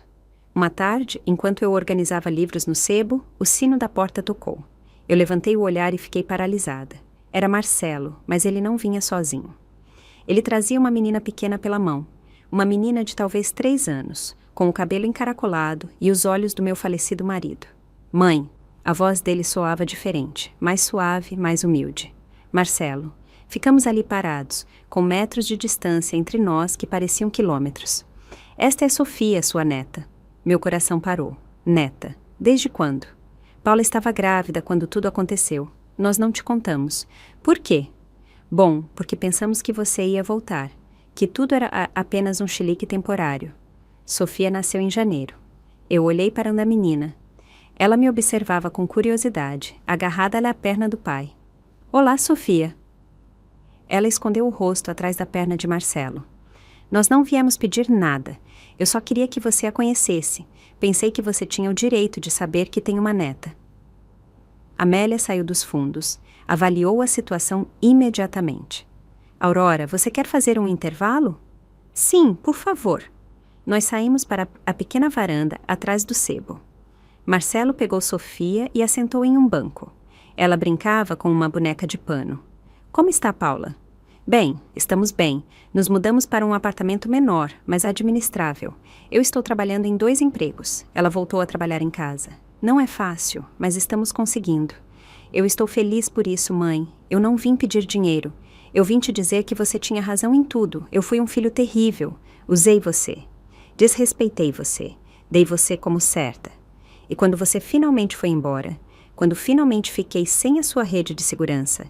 Uma tarde, enquanto eu organizava livros no sebo, o sino da porta tocou. Eu levantei o olhar e fiquei paralisada. Era Marcelo, mas ele não vinha sozinho. Ele trazia uma menina pequena pela mão, uma menina de talvez 3 anos, com o cabelo encaracolado e os olhos do meu falecido marido. Mãe, a voz dele soava diferente, mais suave, mais humilde. Marcelo. Ficamos ali parados, com metros de distância entre nós que pareciam quilômetros. Esta é Sofia, sua neta. Meu coração parou. Neta. Desde quando? Paula estava grávida quando tudo aconteceu. Nós não te contamos. Por quê? Bom, porque pensamos que você ia voltar, que tudo era apenas um chilique temporário. Sofia nasceu em janeiro. Eu olhei para a menina. Ela me observava com curiosidade, agarrada à perna do pai. Olá, Sofia. Ela escondeu o rosto atrás da perna de Marcelo. Nós não viemos pedir nada. Eu só queria que você a conhecesse. Pensei que você tinha o direito de saber que tem uma neta. Amélia saiu dos fundos. Avaliou a situação imediatamente. Aurora, você quer fazer um intervalo? Sim, por favor. Nós saímos para a pequena varanda atrás do sebo. Marcelo pegou Sofia e a sentou em um banco. Ela brincava com uma boneca de pano. Como está Paula? Bem, estamos bem. Nos mudamos para um apartamento menor, mas administrável. Eu estou trabalhando em 2 empregos. Ela voltou a trabalhar em casa. Não é fácil, mas estamos conseguindo. Eu estou feliz por isso, mãe. Eu não vim pedir dinheiro. Eu vim te dizer que você tinha razão em tudo. Eu fui um filho terrível. Usei você. Desrespeitei você. Dei você como certa. E quando você finalmente foi embora, quando finalmente fiquei sem a sua rede de segurança,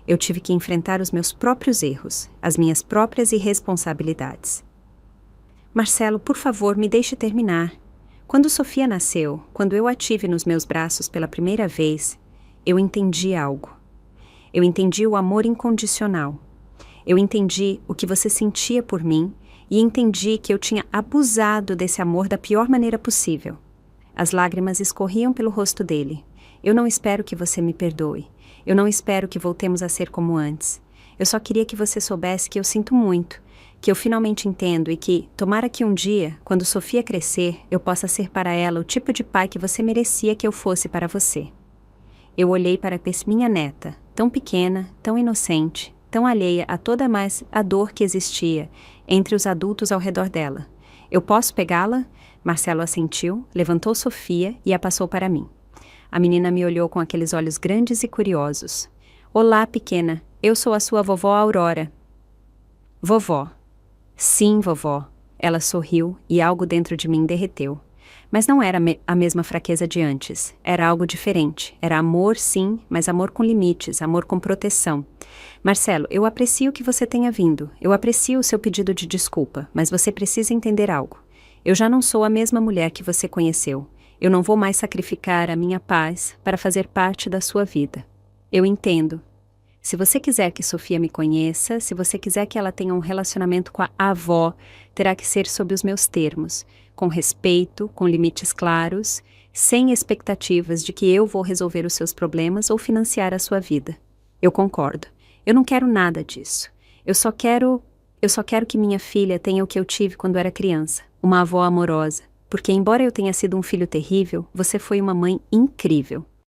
eu tive que enfrentar os meus próprios erros, as minhas próprias irresponsabilidades. Marcelo, por favor, me deixe terminar. Quando Sofia nasceu, quando eu a tive nos meus braços pela primeira vez, eu entendi algo. Eu entendi o amor incondicional. Eu entendi o que você sentia por mim e entendi que eu tinha abusado desse amor da pior maneira possível. As lágrimas escorriam pelo rosto dele. Eu não espero que você me perdoe. Eu não espero que voltemos a ser como antes. Eu só queria que você soubesse que eu sinto muito, que eu finalmente entendo e que, tomara que um dia, quando Sofia crescer, eu possa ser para ela o tipo de pai que você merecia que eu fosse para você. Eu olhei para minha neta, tão pequena, tão inocente, tão alheia a toda mais a dor que existia entre os adultos ao redor dela. Eu posso pegá-la? Marcelo assentiu, levantou Sofia e a passou para mim. A menina me olhou com aqueles olhos grandes e curiosos. Olá, pequena. Eu sou a sua vovó Aurora. Vovó. Sim, vovó. Ela sorriu e algo dentro de mim derreteu. Mas não era a mesma fraqueza de antes. Era algo diferente. Era amor, sim, mas amor com limites, amor com proteção. Marcelo, eu aprecio que você tenha vindo. Eu aprecio o seu pedido de desculpa, mas você precisa entender algo. Eu já não sou a mesma mulher que você conheceu. Eu não vou mais sacrificar a minha paz para fazer parte da sua vida. Eu entendo. Se você quiser que Sofia me conheça, se você quiser que ela tenha um relacionamento com a avó, terá que ser sob os meus termos, com respeito, com limites claros, sem expectativas de que eu vou resolver os seus problemas ou financiar a sua vida. Eu concordo. Eu não quero nada disso. Eu só quero que minha filha tenha o que eu tive quando era criança, uma avó amorosa. Porque embora eu tenha sido um filho terrível, você foi uma mãe incrível.